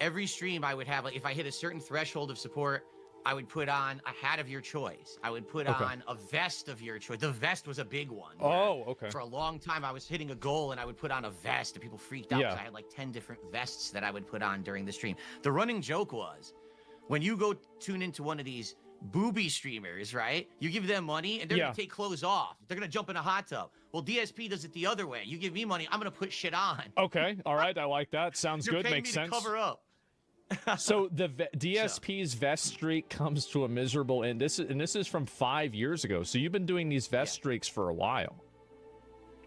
every stream I would have, like, if I hit a certain threshold of support, I would put on a hat of your choice. I would put on a vest of your choice. The vest was a big one. Oh, okay. For a long time, I was hitting a goal and I would put on a vest, and people freaked out because I had like 10 different vests that I would put on during the stream. The running joke was, when you go tune into one of these booby streamers, right? You give them money and they're gonna take clothes off. They're gonna jump in a hot tub. Well, DSP does it the other way. You give me money, I'm gonna put shit on. Okay, all right, I like that. Sounds good, makes sense. To cover up. So the DSP's vest streak comes to a miserable end. This is from 5 years ago. So you've been doing these vest streaks for a while.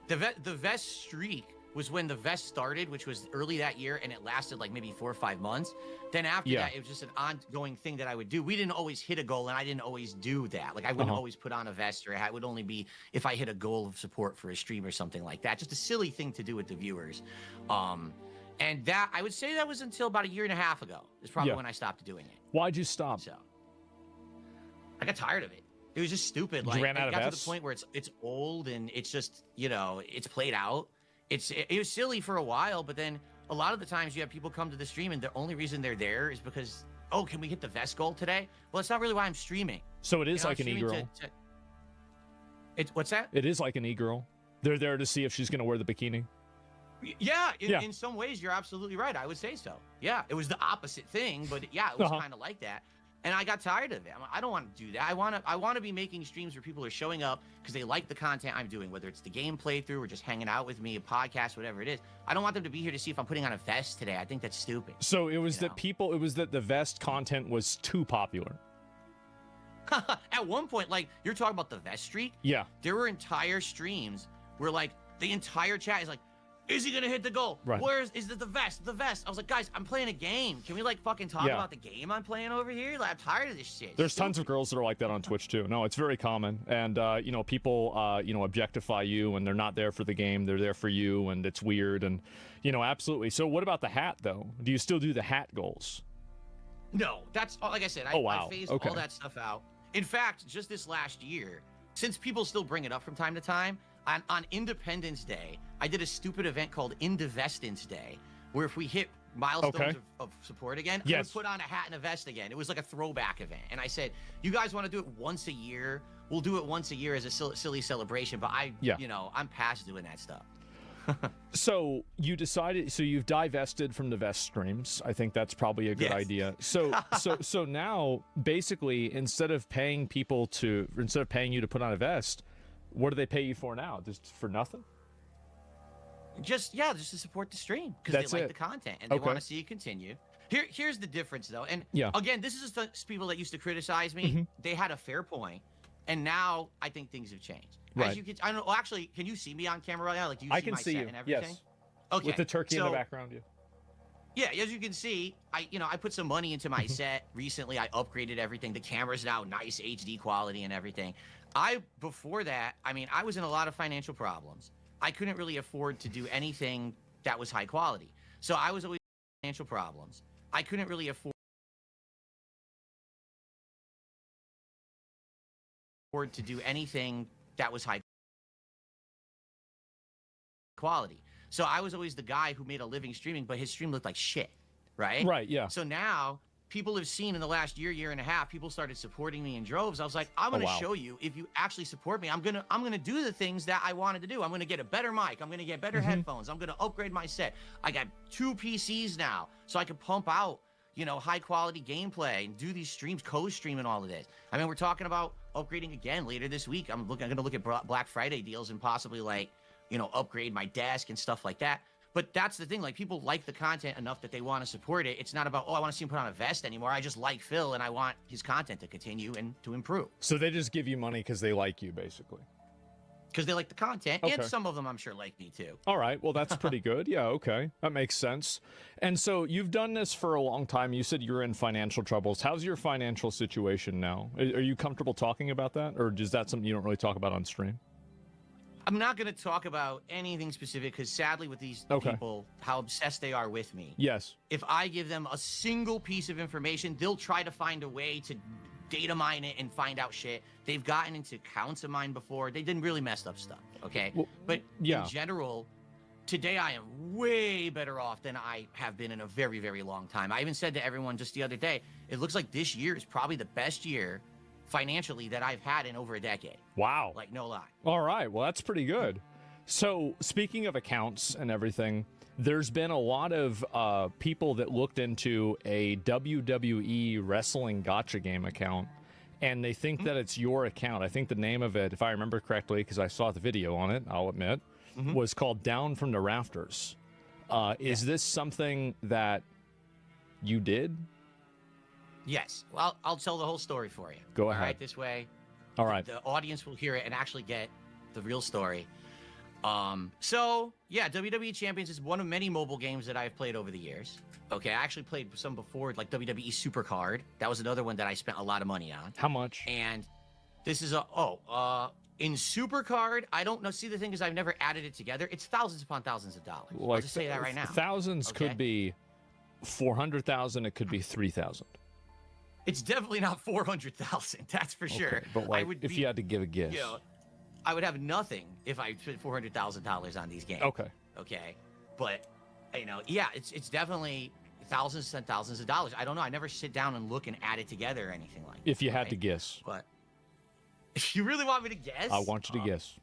The vest streak was when the vest started, which was early that year, and it lasted like maybe 4 or 5 months. Then after that, it was just an ongoing thing that I would do. We didn't always hit a goal, and I didn't always do that. Like, I wouldn't always put on a vest, or it would only be if I hit a goal of support for a stream or something like that. Just a silly thing to do with the viewers. And that, I would say that was until about 1.5 years ago. Is probably when I stopped doing it. Why'd you stop? So I got tired of it. It was just stupid. You like, ran out it of got vests? to the point where it's old and it's just, you know, it's played out. It was silly for a while, but then a lot of the times you have people come to the stream and the only reason they're there is because, oh, can we hit the vest goal today? Well, it's not really why I'm streaming. So it is like an e-girl. What's that? It is like an e-girl. They're there to see if she's going to wear the bikini. Yeah, in some ways, you're absolutely right. I would say so. Yeah, it was the opposite thing, but yeah, it was kind of like that. And I got tired of it. I don't want to do that. I want to be making streams where people are showing up because they like the content I'm doing, whether it's the game playthrough or just hanging out with me, a podcast, whatever it is. I don't want them to be here to see if I'm putting on a vest today. I think that's stupid. So it was that the vest content was too popular. At one point, like, you're talking about the vest streak? Yeah. There were entire streams where, like, the entire chat is like, is he gonna hit the goal? Right. Is it the vest? The vest. I was like, guys, I'm playing a game. Can we like fucking talk about the game I'm playing over here? Like, I'm tired of this shit. There's tons of girls that are like that on Twitch too. No, it's very common. And you know, people you know, objectify you and they're not there for the game. They're there for you, and it's weird. And you know, absolutely. So what about the hat though? Do you still do the hat goals? No, that's like I said. I phased all that stuff out. In fact, just this last year, since people still bring it up from time to time, on Independence Day, I did a stupid event called Indivestance Day, where if we hit milestones of support again, I would put on a hat and a vest again. It was like a throwback event. And I said, you guys want to do it once a year? We'll do it once a year as a silly celebration. But you know, I'm past doing that stuff. So you decided, so you've divested from the vest streams. I think that's probably a good idea. So now basically, instead of paying you to put on a vest, what do they pay you for now? Just for nothing? Just to support the stream because they like the content and they want to see it continue. Here's the difference though, and again, this is the people that used to criticize me. They had a fair point, and now I think things have changed. Right. As you can, I don't know. Well, actually, can you see me on camera right now? Like, do you see my set and everything? Yes. Okay. With the turkey in the background, Yeah, as you can see, I put some money into my set recently. I upgraded everything. The camera's now nice HD quality and everything. Before that, I mean, I was in a lot of financial problems. I couldn't really afford to do anything that was high quality. So I was always in financial problems. I couldn't really afford to do anything that was high quality. So I was always the guy who made a living streaming, but his stream looked like shit, right? Right, yeah. So now people have seen in the last year and a half, people started supporting me in droves. I was like, I'm going to show you, if you actually support me, I'm going to do the things that I wanted to do. I'm going to get a better mic. I'm going to get better headphones. I'm going to upgrade my set. I got 2 PCs now, so I can pump out, you know, high quality gameplay and do these streams, co-stream and all of this. I mean, we're talking about upgrading again later this week. I'm going to look at Black Friday deals and possibly, like, you know, upgrade my desk and stuff like that. But that's the thing, like, people like the content enough that they want to support it. It's not about, oh, I want to see him put on a vest anymore. I just like Phil and I want his content to continue and to improve. So they just give you money because they like you, basically. Because they like the content, and some of them I'm sure like me too. All right, well, that's pretty good. Yeah, okay, that makes sense. And so you've done this for a long time. You said you're in financial troubles. How's your financial situation now? Are you comfortable talking about that, or is that something you don't really talk about on stream? I'm not going to talk about anything specific because sadly with these people, how obsessed they are with me. Yes. If I give them a single piece of information, they'll try to find a way to data mine it and find out shit. They've gotten into accounts of mine before. They didn't really mess up stuff, okay? Well, but in general, today I am way better off than I have been in a very, very long time. I even said to everyone just the other day, it looks like this year is probably the best year financially that I've had in over a decade. Wow. Like, no lie. All right. Well, that's pretty good. So speaking of accounts and everything, there's been a lot of people that looked into a WWE wrestling gotcha game account, and they think that it's your account. I think the name of it, if I remember correctly, because I saw the video on it, I'll admit, was called Down from the Rafters. Is this something that you did? Yes. Well, I'll tell the whole story for you. Go ahead. All right, this way. All right. The audience will hear it and actually get the real story. So, yeah, WWE Champions is one of many mobile games that I've played over the years. Okay, I actually played some before, like WWE Supercard. That was another one that I spent a lot of money on. How much? And this is in Supercard, I don't know. See, the thing is, I've never added it together. It's thousands upon thousands of dollars. Like, I'll just say that right now. Thousands could be 400,000. It could be 3,000. It's definitely not 400,000. That's for sure. But like, if you had to give a guess. You know, I would have nothing if I spent $400,000 on these games. Okay. But, you know, yeah, it's definitely thousands and thousands of dollars. I don't know. I never sit down and look and add it together or anything like that. If you had to guess. But if you really want me to guess? I want you to guess.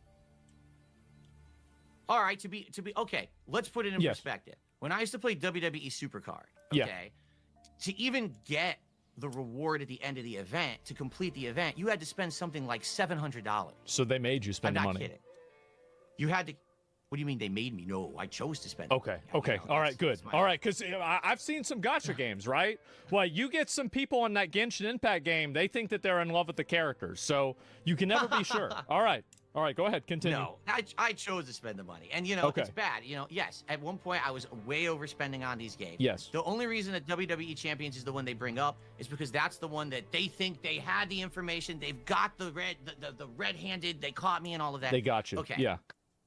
All right, to be okay, let's put it in perspective. When I used to play WWE Supercard, to even get the reward at the end of the event, to complete the event, you had to spend something like $700. So they made you spend I'm money. not kidding. You had to. What do you mean they made me? No, I chose to spend. Okay. All right, good. All right, because I've seen some gotcha games, right? Well, you get some people on that Genshin Impact game, they think that they're in love with the characters, so you can never be sure. All right, go ahead, continue. No, I chose to spend the money, and you know it's bad. You know, yes, at one point I was way overspending on these games. Yes. The only reason that WWE Champions is the one they bring up is because that's the one that they think they had the information. They've got the red-handed. They caught me and all of that. They got you. Okay. Yeah.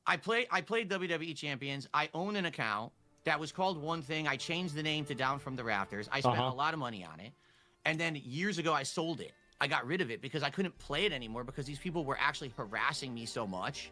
I played WWE Champions. I own an account that was called one thing. I changed the name to Down from the Rafters. I spent a lot of money on it. And then years ago, I sold it. I got rid of it because I couldn't play it anymore because these people were actually harassing me so much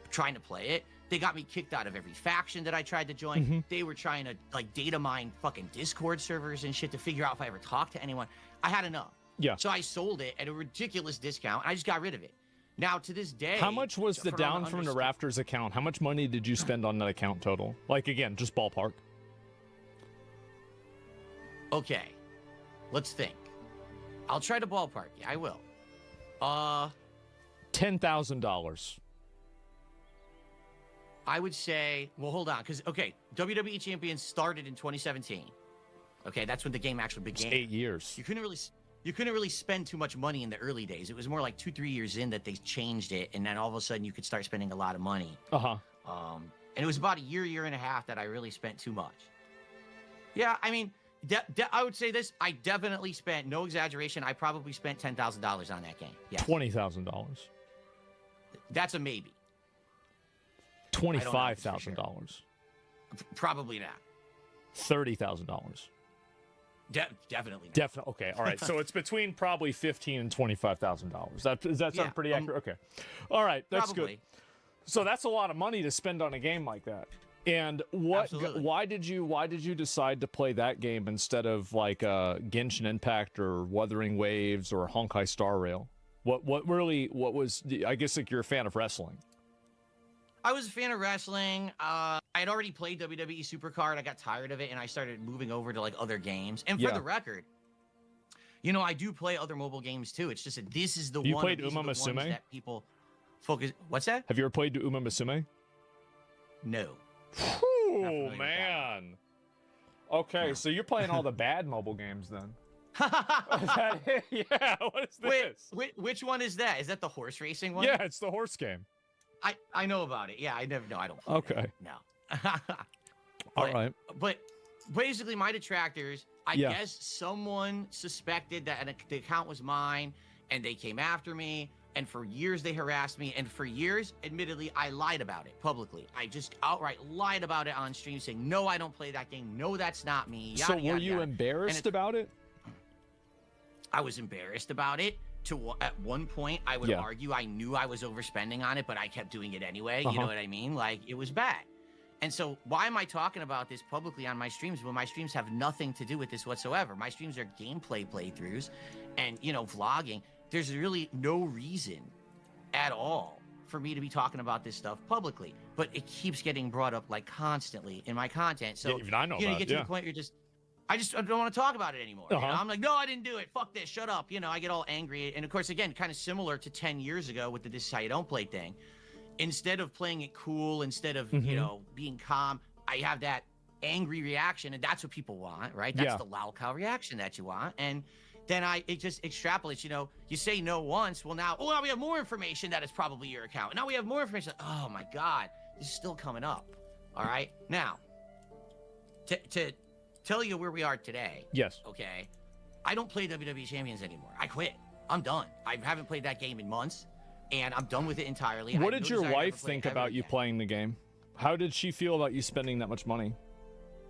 trying to play it. They got me kicked out of every faction that I tried to join. They were trying to like data mine fucking Discord servers and shit to figure out if I ever talked to anyone. I had enough. Yeah. So I sold it at a ridiculous discount. And I just got rid of it. Now, to this day... How much was the Down from the Rafters account? How much money did you spend on that account total? Like, again, just ballpark. Okay. Let's think. I'll try to ballpark. Yeah, I will. $10,000. I would say... Well, hold on. Because, okay, WWE Champions started in 2017. Okay, that's when the game actually began. It's 8 years. You couldn't really spend too much money in the early days. It was more like 2-3 years in that they changed it, and then all of a sudden you could start spending a lot of money. And it was about a year and a half that I really spent too much. Yeah, I mean, I would say this. I definitely spent, no exaggeration, I probably spent $10,000 on that game. Yeah. $20,000. That's a maybe. $25,000. Sure. Probably not. $30,000. Definitely. Definitely. Okay. All right. So it's between probably $15,000 and $25,000. Does that sound pretty accurate? Okay. All right. That's probably good. So that's a lot of money to spend on a game like that. And why did you decide to play that game instead of like Genshin Impact or Wuthering Waves or Honkai Star Rail? What was, I guess, like, you're a fan of wrestling. I was a fan of wrestling. I had already played WWE Supercard. I got tired of it, and I started moving over to like other games. And for the record, you know, I do play other mobile games too. It's just that this is the one. You played Uma Musume? That people focus. What's that? Have you ever played Uma Musume? No. Oh man. Okay, so you're playing all the bad mobile games then. Yeah. What is this? Wait, which one is that? Is that the horse racing one? Yeah, it's the horse game. I know about it. Yeah, I never know. I don't play Okay. No. All right. But basically, my detractors, I guess someone suspected that the account was mine, and they came after me, and for years they harassed me, and for years, admittedly, I lied about it publicly. I just outright lied about it on stream, saying, no, I don't play that game. No, that's not me. Yada, so were yada, you yada. embarrassed about it? I was embarrassed about it. At one point, I would argue I knew I was overspending on it, but I kept doing it anyway. You know what I mean? Like, it was bad. And so why am I talking about this publicly on my streams when my streams have nothing to do with this whatsoever? My streams are gameplay playthroughs and, vlogging. There's really no reason at all for me to be talking about this stuff publicly, but it keeps getting brought up like constantly in my content. So even I know you get to the point where I don't want to talk about it anymore. I'm like, no, I didn't do it. Fuck this. Shut up. I get all angry. And of course, again, kind of similar to 10 years ago with the "this is how you don't play" thing. Instead of playing it cool, instead of being calm, I have that angry reaction, and that's what people want, right? That's the loud cow reaction that you want. And then it just extrapolates. You say no once, now we have more information that it's probably your account. Now we have more information. Oh my God, this is still coming up. All right, now to tell you where we are today. Yes. Okay, I don't play WWE Champions anymore. I quit. I'm done. I haven't played that game in months. And I'm done with it entirely. What did your wife think about you playing the game? How did she feel about you spending that much money?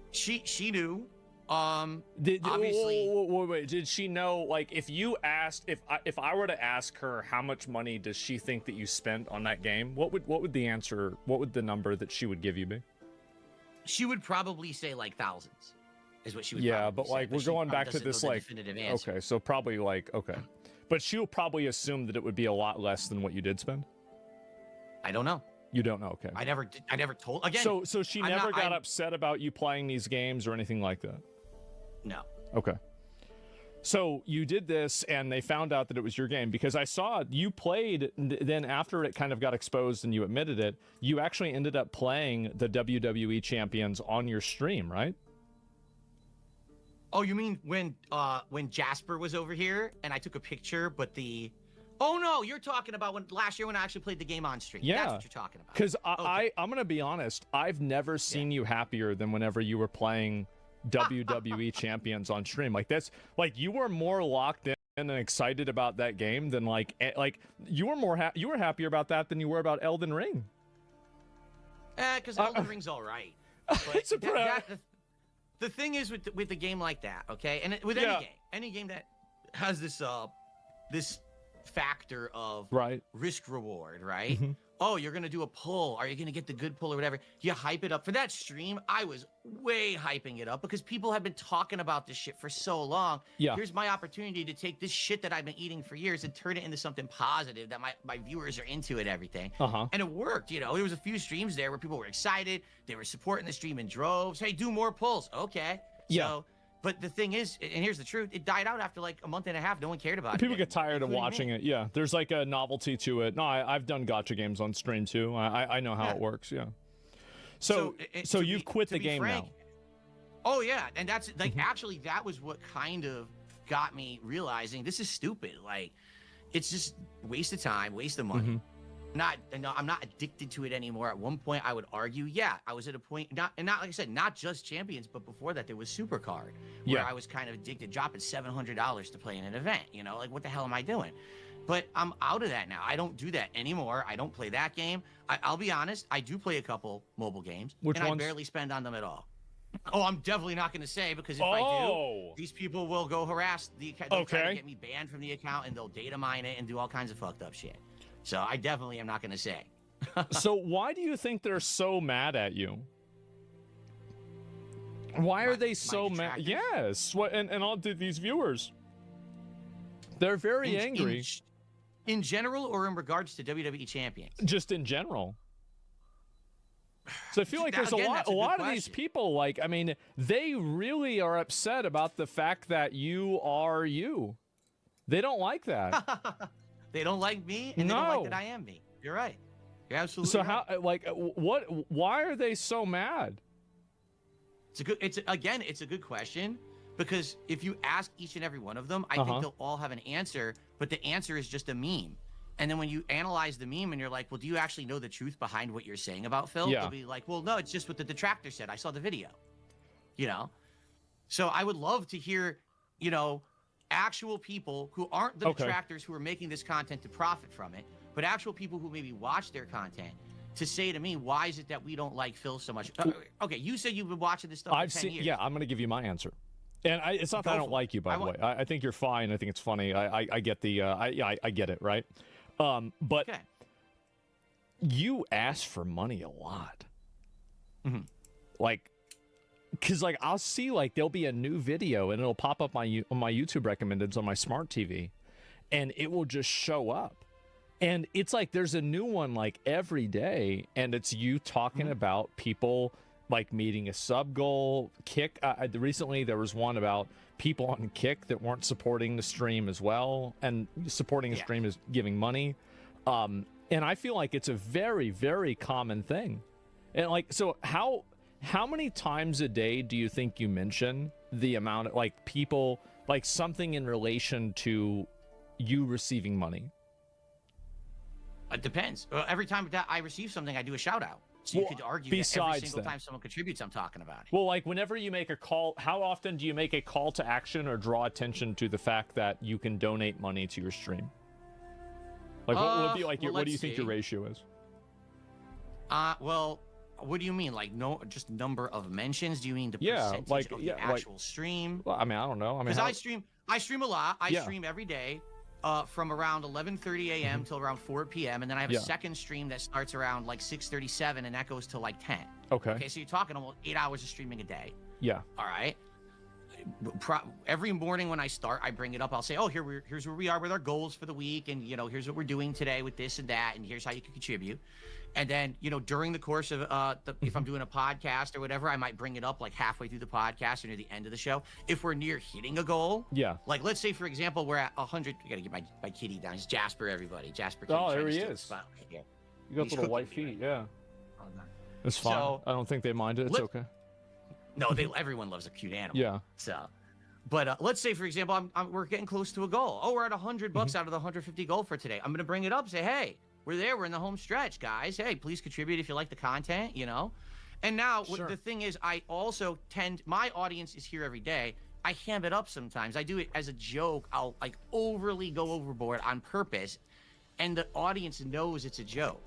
She knew. Obviously. Wait. Did she know? Like, if you asked, if I were to ask her how much money does she think that you spent on that game, what would the answer? What would the number that she would give you be? She would probably say like thousands, is what she would. Yeah, but like we're going back to this like. Okay, so probably like okay. But she'll probably assume that it would be a lot less than what you did spend. I don't know. You don't know, okay? I never told. Again. So she never got upset about you playing these games or anything like that. No. Okay. So you did this, and they found out that it was your game because I saw you played. Then after it kind of got exposed and you admitted it, you actually ended up playing the WWE Champions on your stream, right? Oh, you mean when Jasper was over here and I took a picture, but oh no, you're talking about last year when I actually played the game on stream. Yeah, that's what you're talking about. Because I'm gonna be honest, I've never seen you happier than whenever you were playing WWE Champions on stream. Like that's like you were more locked in and excited about that game than like you were you were happier about that than you were about Elden Ring. Because Elden Ring's all right. But the thing is with a game like that, okay, and with any game that has this factor of risk reward, right? Mm-hmm. Oh, you're gonna do a pull. Are you gonna get the good pull or whatever? You hype it up for that stream. I was way hyping it up because people have been talking about this shit for so long. Yeah. Here's my opportunity to take this shit that I've been eating for years and turn it into something positive that my viewers are into and everything. And it worked. There was a few streams there where people were excited. They were supporting the stream in droves. Hey, do more pulls. Okay. Yeah. So, but the thing is, and here's the truth, it died out after like a month and a half. No one cared about it. People get tired of watching it. Yeah, there's like a novelty to it. No, I've done gacha games on stream too. I know how it works. Yeah. So you've quit the game now. Oh yeah, and that's like actually that was what kind of got me realizing this is stupid. Like, it's just waste of time, waste of money. I'm not addicted to it anymore. At one point, I would argue, I was at a point, not like I said, not just Champions, but before that, there was Supercard, where I was kind of addicted, dropping $700 to play in an event. Like, what the hell am I doing? But I'm out of that now. I don't do that anymore. I don't play that game. I'll be honest, I do play a couple mobile games, and I barely spend on them at all. Oh, I'm definitely not going to say, because if I do, these people will go harass the account. They'll try to get me banned from the account, and they'll data mine it and do all kinds of fucked up shit. So I definitely am not going to say. So why do you think they're so mad at you? Why are they so mad? Yes. And all these viewers. They're very angry. In general, or in regards to WWE Champions? Just in general. So I feel like there's a lot of these people, like, I mean, they really are upset about the fact that you are you. They don't like that. They don't like me, and they don't like that I am me. You're right. You're absolutely right. So how, like, why are they so mad? It's a good question, because if you ask each and every one of them, I think they'll all have an answer, but the answer is just a meme. And then when you analyze the meme and you're like, well, do you actually know the truth behind what you're saying about Phil? They'll be like, well, no, it's just what the detractor said. I saw the video. So I would love to hear, actual people who aren't the detractors who are making this content to profit from it, but actual people who maybe watch their content to say to me, why is it that we don't like Phil so much? Okay, you said you've been watching this stuff for 10 years. Yeah, I'm going to give you my answer. And it's not that I don't like you, by the way. I think you're fine. I think it's funny. I get the, I get it, right? But you ask for money a lot. Mm-hmm. Like, because like I'll see like there'll be a new video and it'll pop up on my YouTube recommendeds on my smart TV, and it will just show up, and it's like there's a new one like every day, and it's you talking about people like meeting a sub goal. Kick recently there was one about people on Kick that weren't supporting the stream as well, and supporting a stream is giving money, and I feel like it's a very, very common thing. And like, so how many times a day do you think you mention the amount of like people, like something in relation to you receiving money? It depends. Every time that I receive something, I do a shout out. So you could argue that every single time someone contributes, I'm talking about it. Well, like whenever you make a call, how often do you make a call to action or draw attention to the fact that you can donate money to your stream? Like what would be like what do you think your ratio is? Well, what do you mean? Like just number of mentions? Do you mean the percentage of the actual stream? Well, I mean, I don't know. I mean, because I stream a lot. I stream every day. From around 11:30 a.m. till around 4 p.m. and then I have a second stream that starts around like 6:37 and that goes till like 10. Okay, so you're talking almost 8 hours of streaming a day. Yeah. All right. Every morning when I start, I bring it up. I'll say, oh, here's where we are with our goals for the week, and here's what we're doing today with this and that, and here's how you can contribute. And then during the course of if I'm doing a podcast or whatever, I might bring it up like halfway through the podcast or near the end of the show. If we're near hitting a goal, like let's say for example we're at 100. I gotta get my kitty down. He's Jasper, everybody. Jasper. Oh, there he is. You got little white feet. Yeah. It's fine. So, I don't think they mind it. It's okay. No, everyone loves a cute animal. Yeah. So, but let's say, for example, we're getting close to a goal. Oh, we're at $100 out of the 150 goal for today. I'm going to bring it up and say, hey, we're there. We're in the home stretch, guys. Hey, please contribute if you like the content, And now the thing is, I also my audience is here every day. I ham it up sometimes. I do it as a joke. I'll like overly go overboard on purpose. And the audience knows it's a joke.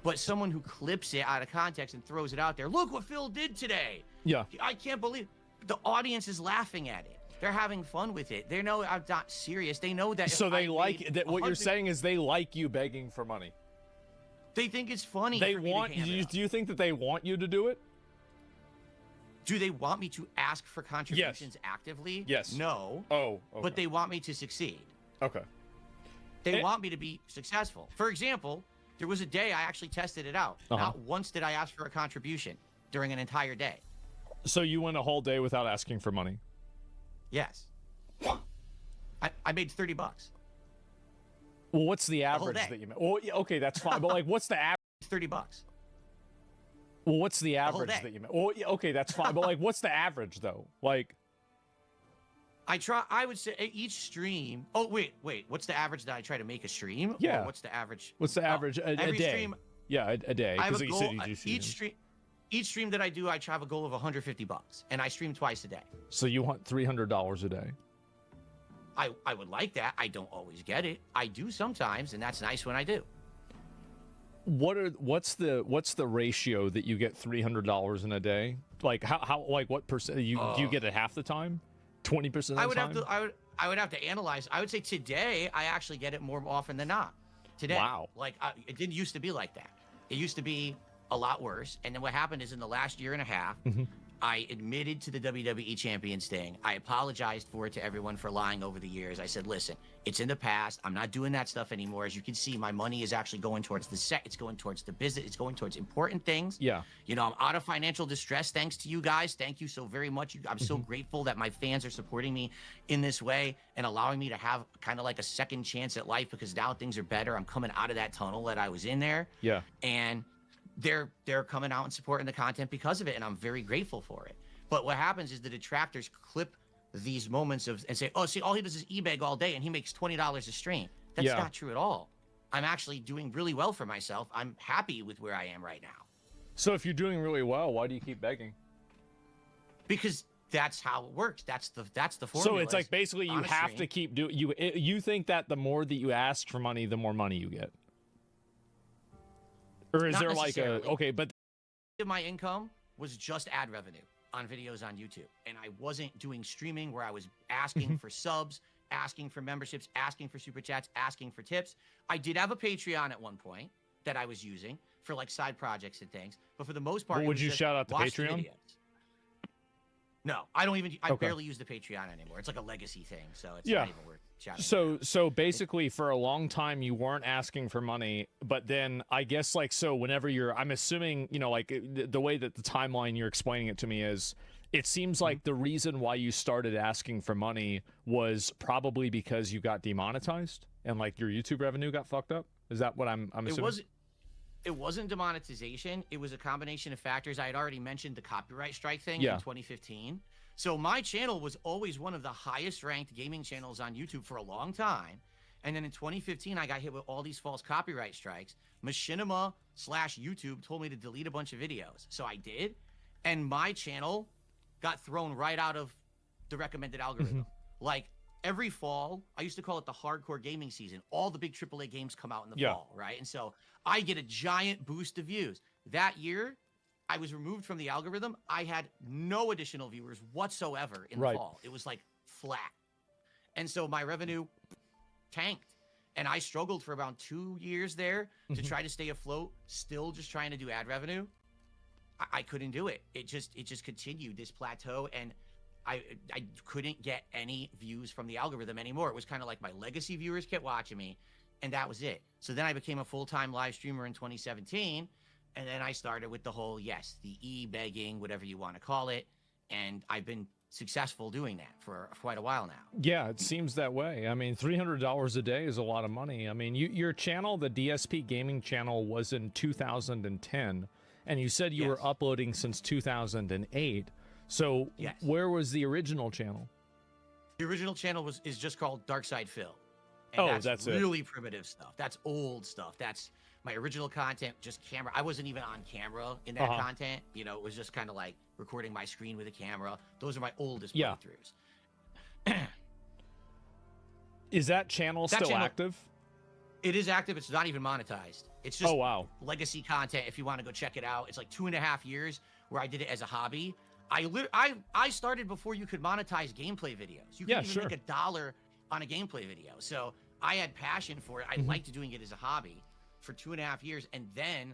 But someone who clips it out of context and throws it out there, look what Phil did today. Yeah. I can't believe the audience is laughing at it. They're having fun with it. They know I'm not serious. They know that. So they like that. What you're saying is they like you begging for money. They think it's funny. They want you. Do you think that they want you to do it? Do they want me to ask for contributions actively? Yes. No. Oh. Okay. But they want me to succeed. Okay. They want me to be successful. For example, there was a day I actually tested it out. Not once did I ask for a contribution during an entire day. So you went a whole day without asking for money? Yes. I made $30. Well, what's the average that you made? Well, okay, that's fine. But like, what's the average? $30. Well, what's the average that you made? Well, okay, that's fine. But like, what's the average though? Like, I would say each stream. Oh, wait. What's the average that I try to make a stream? Yeah. Or what's the average? What's the average? A day. Stream, yeah, a day. I have a goal. Each stream that I do, I have a goal of $150, and I stream twice a day. So you want $300 a day? I would like that. I don't always get it. I do sometimes, and that's nice when I do. What's the ratio that you get $300 in a day? Like how like what percent do you get it half the time? 20% of the time? I would have to analyze. I would say today I actually get it more often than not. Today. Wow. Like it didn't used to be like that. It used to be a lot worse. And then what happened is in the last year and a half, I admitted to the WWE Champions thing. I apologized for it to everyone for lying over the years. I said, listen, it's in the past. I'm not doing that stuff anymore. As you can see, my money is actually going towards the set. It's going towards the business. It's going towards important things. Yeah. I'm out of financial distress thanks to you guys. Thank you so very much. I'm so grateful that my fans are supporting me in this way and allowing me to have kind of like a second chance at life because now things are better. I'm coming out of that tunnel that I was in there. Yeah. And they're coming out and supporting the content because of it, and I'm very grateful for it. But what happens is the detractors clip these moments and say, oh, see, all he does is e-beg all day and he makes $20 a stream. That's not true at all. I'm actually doing really well for myself. I'm happy with where I am right now. So if you're doing really well, why do you keep begging? Because that's how it works. That's the formula. So it's like basically you have to keep doing. You think that the more that you ask for money, the more money you get. Or is there like but my income was just ad revenue on videos on YouTube, and I wasn't doing streaming where I was asking for subs, asking for memberships, asking for super chats, asking for tips. I did have a Patreon at one point, that I was using for like side projects and things. But for the most part, Well, would you shout out to Patreon? No, I don't even. I barely use the Patreon anymore. It's like a legacy thing, so it's not even worth shouting. So basically, for a long time, you weren't asking for money, but then I guess like so whenever I'm assuming like the way that the timeline you're explaining it to me is, it seems like the reason why you started asking for money was probably because you got demonetized and like your YouTube revenue got fucked up. Is that what I'm assuming? It wasn't demonetization. It was a combination of factors. I had already mentioned the copyright strike thing in 2015. So my channel was always one of the highest ranked gaming channels on YouTube for a long time. And then in 2015, I got hit with all these false copyright strikes. Machinima/YouTube told me to delete a bunch of videos. So I did. And my channel got thrown right out of the recommended algorithm. Like every fall, I used to call it the hardcore gaming season. All the big AAA games come out in the fall, right? And so I get a giant boost of views. That year, I was removed from the algorithm. I had no additional viewers whatsoever in the fall. It was like flat. And so my revenue tanked. And I struggled for about 2 years there to try to stay afloat, still just trying to do ad revenue. I couldn't do it. It just continued this plateau, and I couldn't get any views from the algorithm anymore. It was kind of like my legacy viewers kept watching me, and that was it. So then I became a full-time live streamer in 2017, and then I started with the whole, the e-begging, whatever you want to call it, and I've been successful doing that for quite a while now. Yeah, it seems that way. I mean, $300 a day is a lot of money. I mean, your channel, the DSP Gaming channel, was in 2010, and you said you were uploading since 2008. So where was the original channel? The original channel is just called Dark Side Phil. And that's really primitive stuff. That's old stuff. That's my original content, just camera. I wasn't even on camera in that content. You know, it was just kind of like recording my screen with a camera. Those are my oldest playthroughs. Is that channel still active? It is active. It's not even monetized. It's just legacy content. If you want to go check it out, it's like 2.5 years where I did it as a hobby. I started before you could monetize gameplay videos. You could even make $1 on a gameplay video. So I had passion for it. I liked doing it as a hobby for 2.5 years. And then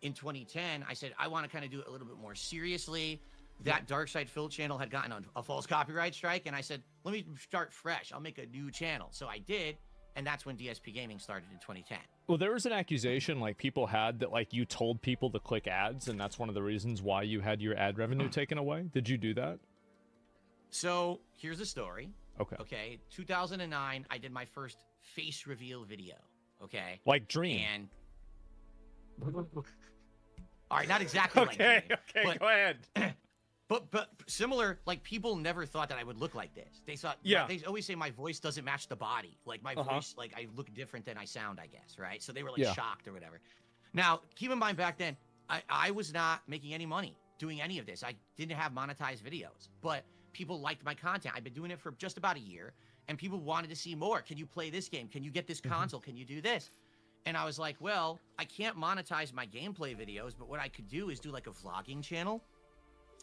in 2010, I said, I want to kind of do it a little bit more seriously. That Dark Side Phil channel had gotten a false copyright strike. And I said, let me start fresh. I'll make a new channel. So I did. And that's when DSP Gaming started in 2010. Well, there was an accusation like people had that like you told people to click ads, and that's one of the reasons why you had your ad revenue taken away. Did you do that? So here's the story. Okay. 2009, I did my first face reveal video. Okay. Like Dream. And all right, not exactly like Dream. Okay, go ahead. But similar, like people never thought that I would look like this. They thought, they always say my voice doesn't match the body. Like my voice, like I look different than I sound, I guess, right? So they were like shocked or whatever. Now, keep in mind back then, I was not making any money doing any of this. I didn't have monetized videos, but people liked my content. I've been doing it for just about a year, and people wanted to see more. Can you play this game? Can you get this console? Can you do this? And I was like, well, I can't monetize my gameplay videos, but what I could do is do like a vlogging channel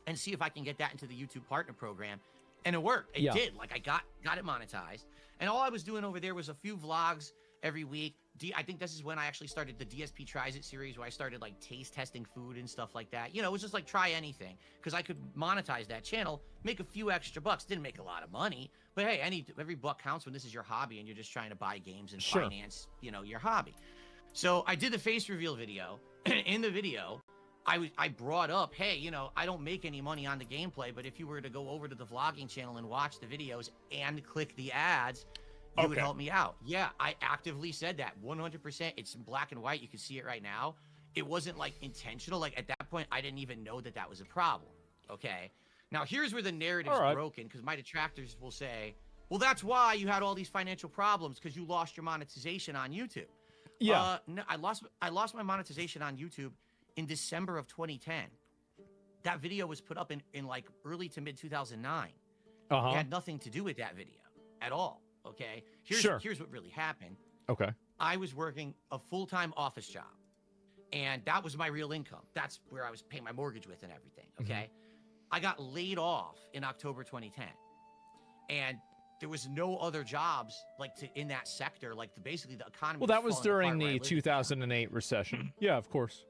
and see if I can get that into the YouTube partner program. And it worked. It did. Like I got it monetized. And all I was doing over there was a few vlogs every week. I think this is when I actually started the DSP Tries It series, where I started like taste testing food and stuff like that. You know, it was just like try anything, because I could monetize that channel, make a few extra bucks. Didn't make a lot of money, but hey, every buck counts when this is your hobby and you're just trying to buy games and finance, you know, your hobby. So I did the face reveal video. In the video, I brought up, hey, you know, I don't make any money on the gameplay, but if you were to go over to the vlogging channel and watch the videos and click the ads, you would help me out. Yeah, I actively said that 100%. It's in black and white. You can see it right now. It wasn't like intentional. Like at that point, I didn't even know that that was a problem. Okay. Now here's where the narrative's broken, because my detractors will say, well, that's why you had all these financial problems, because you lost your monetization on YouTube. No, I lost my monetization on YouTube in December of 2010. That video was put up in like early to mid 2009. It had nothing to do with that video at all. Okay. Here's what really happened. Okay. I was working a full-time office job, and that was my real income. That's where I was paying my mortgage with and everything. Okay. I got laid off in October 2010. And there was no other jobs like in that sector. Like basically the economy. Well, that was during the the 2008 recession. Yeah, of course.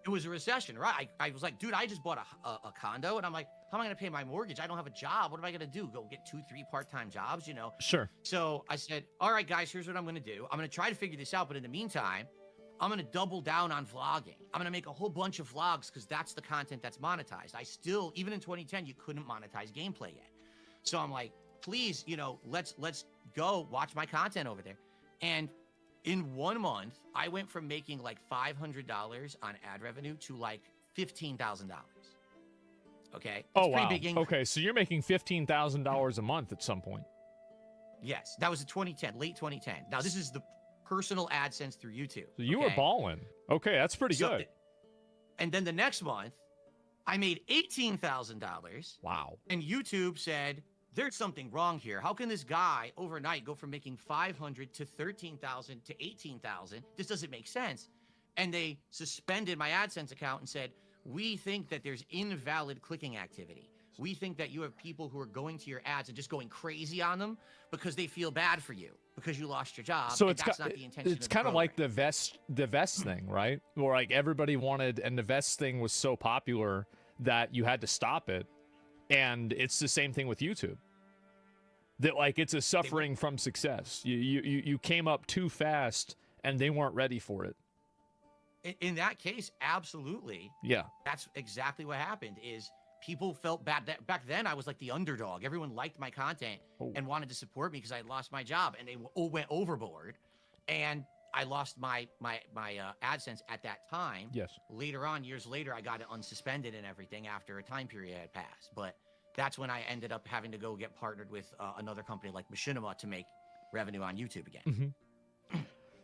It was a recession, right? I was like, dude, I just bought a condo, and I'm like, how am I going to pay my mortgage? I don't have a job. What am I going to do? Go get 2-3 part-time jobs, you know? Sure. So I said, all right, guys, here's what I'm going to do. I'm going to try to figure this out, but in the meantime, I'm going to double down on vlogging. I'm going to make a whole bunch of vlogs because that's the content that's monetized. I still, even in 2010, you couldn't monetize gameplay yet. So I'm like, please, you know, let's go watch my content over there. And in 1 month, I went from making like $500 on ad revenue to like $15,000. Okay. Oh, wow. Okay, so you're making $15,000 a month at some point. Yes, that was in 2010, late 2010. Now this is the personal AdSense through YouTube. So you were balling. Okay, that's pretty good. And then the next month, I made $18,000. Wow. And YouTube said, there's something wrong here. How can this guy overnight go from making 500 to 13,000 to 18,000? This doesn't make sense. And they suspended my AdSense account and said, we think that there's invalid clicking activity. We think that you have people who are going to your ads and just going crazy on them because they feel bad for you because you lost your job. So that's not the intention. It's kind of like the vest thing, right? Where like everybody wanted, and the vest thing was so popular that you had to stop it. And it's the same thing with YouTube. That like it's a suffering from success. You came up too fast and they weren't ready for it. In that case, absolutely. Yeah. That's exactly what happened is people felt bad. Back then I was like the underdog. Everyone liked my content and wanted to support me because I had lost my job, and they all went overboard. And I lost my AdSense at that time. Yes. Later on, years later, I got it unsuspended and everything after a time period had passed. But that's when I ended up having to go get partnered with another company like Machinima to make revenue on YouTube again. Mm-hmm.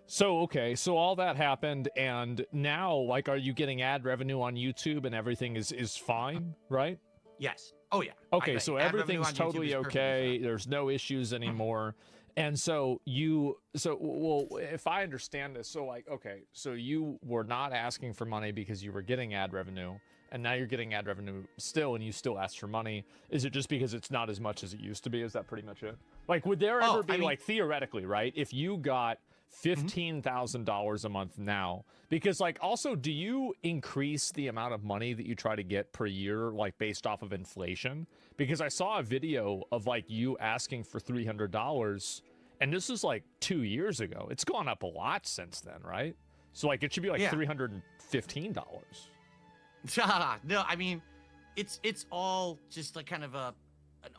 So, okay, so all that happened, and now, like, are you getting ad revenue on YouTube and everything is fine, right? Yes. Oh, yeah. Okay, so everything's totally okay. There's no issues anymore. And so well, if I understand this, so like, okay, so you were not asking for money because you were getting ad revenue, and now you're getting ad revenue still, and you still ask for money. Is it just because it's not as much as it used to be? Is that pretty much it? Like, would there ever be, like, theoretically, right, if you got $15,000 a month now, because like also do you increase the amount of money that you try to get per year like based off of inflation? Because I saw a video of like you asking for $300, and this is like 2 years ago. It's gone up a lot since then, right? So like it should be like $315. No, I mean it's all just like kind of an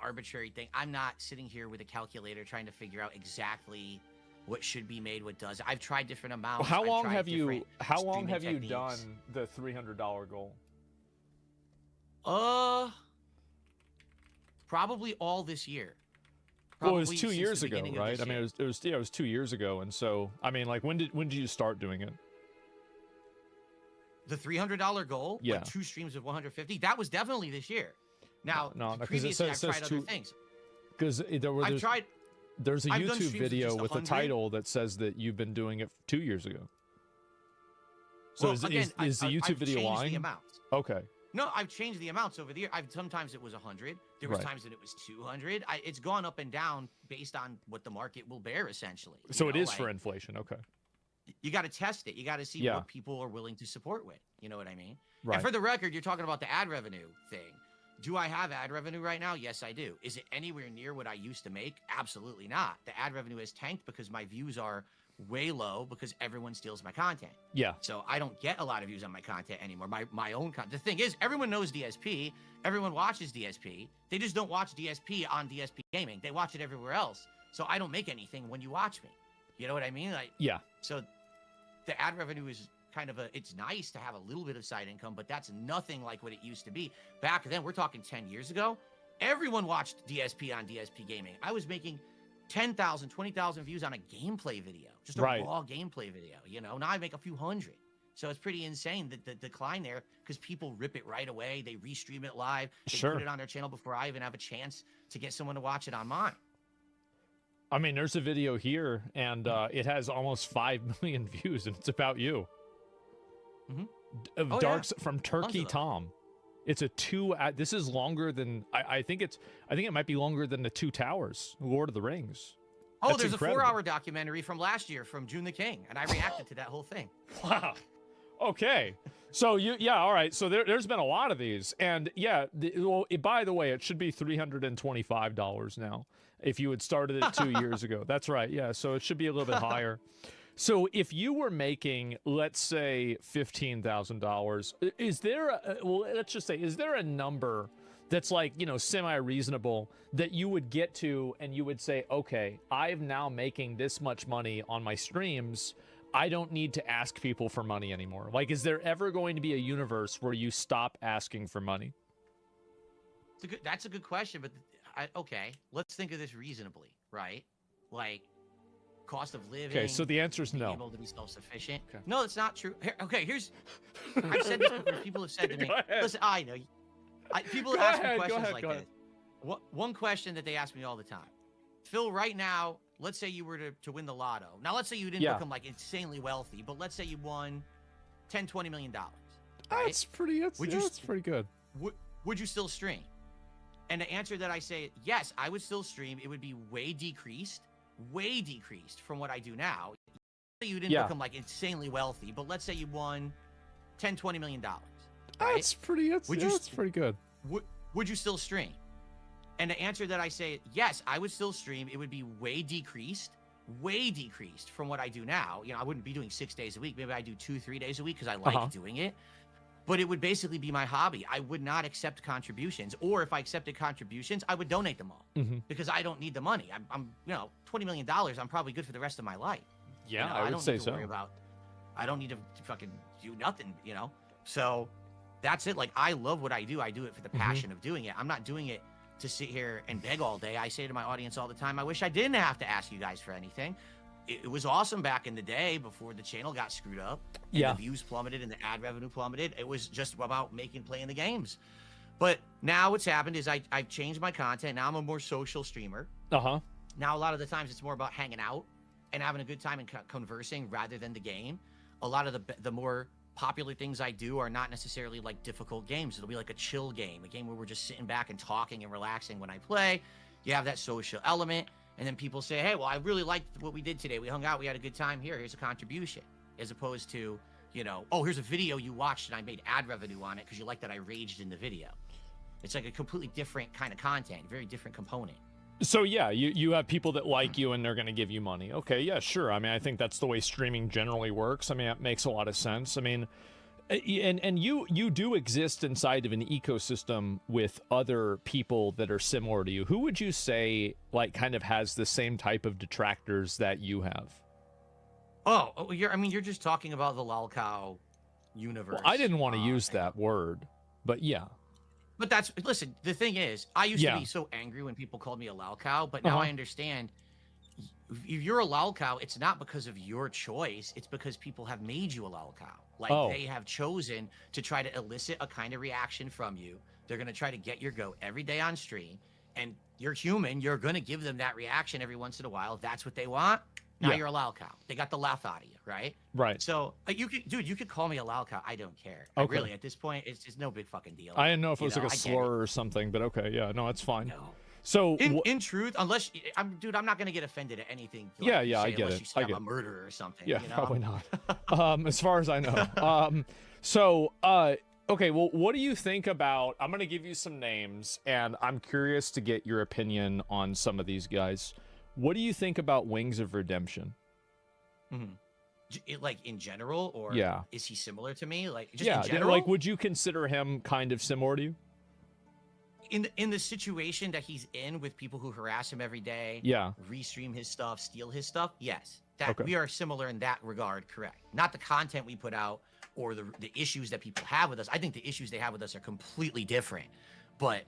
arbitrary thing. I'm not sitting here with a calculator trying to figure out exactly what should be made, what does. I've tried different amounts. How long have you done the $300 goal? Probably all this year. Well, it was 2 years ago, right? I mean, it was 2 years ago, and so I mean, like, when did you start doing it? The $300 goal, yeah, like 2 streams of 150. That was definitely this year. Now, no, previously I've tried other things. Because I've tried. There's a YouTube video with a title that says that you've been doing it 2 years ago. So is the YouTube video lying? The amounts. Okay. No, I've changed the amounts over the year. Sometimes it was 100. There was times that it was 200. It's gone up and down based on what the market will bear, essentially. So it is for inflation. Okay. You got to test it. You got to see what people are willing to support with. You know what I mean? Right. And for the record, you're talking about the ad revenue thing. Do I have ad revenue right now? Yes, I do. Is it anywhere near what I used to make? Absolutely not. The ad revenue has tanked because my views are way low because everyone steals my content. Yeah. So I don't get a lot of views on my content anymore. My own content. The thing is, everyone knows DSP. Everyone watches DSP. They just don't watch DSP on DSP Gaming. They watch it everywhere else. So I don't make anything when you watch me. You know what I mean? Like, yeah. So the ad revenue is kind of it's nice to have a little bit of side income, but that's nothing like what it used to be. Back then, we're talking 10 years ago, everyone watched DSP on DSP Gaming. I was making 10,000, 20,000 views on a gameplay video, just a raw gameplay video, you know? Now I make a few hundred. So it's pretty insane that the decline there, because people rip it right away. They restream it live. They put it on their channel before I even have a chance to get someone to watch it on mine. I mean, there's a video here, and it has almost 5 million views, and it's about you. Mm-hmm. From Turkey Tom. It's a 2. This is longer than I think it might be longer than the Two Towers, Lord of the Rings. Oh, That's there's incredible. a 4-hour documentary from last year from June the King, and I reacted to that whole thing. Wow. Okay. So all right. So there's been a lot of these, and yeah. By the way, it should be $325 now. If you had started it 2 years ago, that's right. Yeah. So it should be a little bit higher. So if you were making, let's say, $15,000, is there? Let's just say, is there a number that's like, semi-reasonable that you would get to, and you would say, okay, I'm now making this much money on my streams. I don't need to ask people for money anymore. Like, is there ever going to be a universe where you stop asking for money? That's a good question, but okay, let's think of this reasonably, right? Like, cost of living. Okay, so the answer is no. Being able to be self-sufficient. Okay. No, it's not true. Here's. I've said this before. People have said to me, listen, I know. People have asked me questions like this. One question that they ask me all the time. Phil, right now, let's say you were to win the lotto. Now, let's say you didn't become like insanely wealthy, but let's say you won $10-20 million. Right? That's pretty good. Would you still stream? And the answer that I say, yes, I would still stream. It would be way decreased from what I do now. You didn't become like insanely wealthy, but let's say you won $10-20 million. Right? That's pretty good. Would you still stream? And the answer that I say, yes, I would still stream. It would be way decreased from what I do now. I wouldn't be doing 6 days a week. Maybe I do 2-3 days a week because I like doing it. But it would basically be my hobby. I would not accept contributions, or if I accepted contributions, I would donate them all because I don't need the money. I'm $20 million. I'm probably good for the rest of my life. Yeah, I would say so. I don't need to fucking do nothing. So that's it. Like, I love what I do. I do it for the passion of doing it. I'm not doing it to sit here and beg all day. I say to my audience all the time, I wish I didn't have to ask you guys for anything. It was awesome back in the day before the channel got screwed up and the views plummeted and the ad revenue plummeted. It was just about playing the games. But now what's happened is I've changed my content. Now I'm a more social streamer. Now a lot of the times it's more about hanging out and having a good time and conversing rather than the game. A lot of the more popular things I do are not necessarily like difficult games. It'll be like a chill game, a game where we're just sitting back and talking and relaxing when I play. You have that social element. And then people say, hey, well, I really liked what we did today. We hung out. We had a good time here. Here's a contribution. As opposed to, oh, here's a video you watched and I made ad revenue on it because you liked that I raged in the video. It's like a completely different kind of content, very different component. So, yeah, you have people that like you and they're going to give you money. Okay, yeah, sure. I mean, I think that's the way streaming generally works. I mean, that makes a lot of sense. I mean, and you do exist inside of an ecosystem with other people that are similar to you. Who would you say like kind of has the same type of detractors that you have? You're just talking about the lolcow universe. Well, I didn't want to use that word, but yeah. But listen, the thing is, I used to be so angry when people called me a lolcow, but now I understand. If you're a lolcow, it's not because of your choice. It's because people have made you a lolcow. Like, they have chosen to try to elicit a kind of reaction from you. They're going to try to get your goat every day on stream. And you're human. You're going to give them that reaction every once in a while. If that's what they want, now you're a lolcow. They got the laugh out of you, right? Right. So, you could call me a lolcow. I don't care. Okay. Really, at this point, it's just no big fucking deal. I didn't know if it was like a slur or something, but okay. Yeah, no, it's fine. No. So in truth, I'm not gonna get offended at anything. I get it. You say I'm a murderer or something. Yeah, probably not. As far as I know. Okay. Well, what do you think about? I'm gonna give you some names, and I'm curious to get your opinion on some of these guys. What do you think about Wings of Redemption? Like in general, or is he similar to me? Like just in general? Like would you consider him kind of similar to you? In the situation that he's in with people who harass him every day, restream his stuff, steal his stuff, yes, we are similar in that regard, correct? Not the content we put out or the issues that people have with us. I think the issues they have with us are completely different, but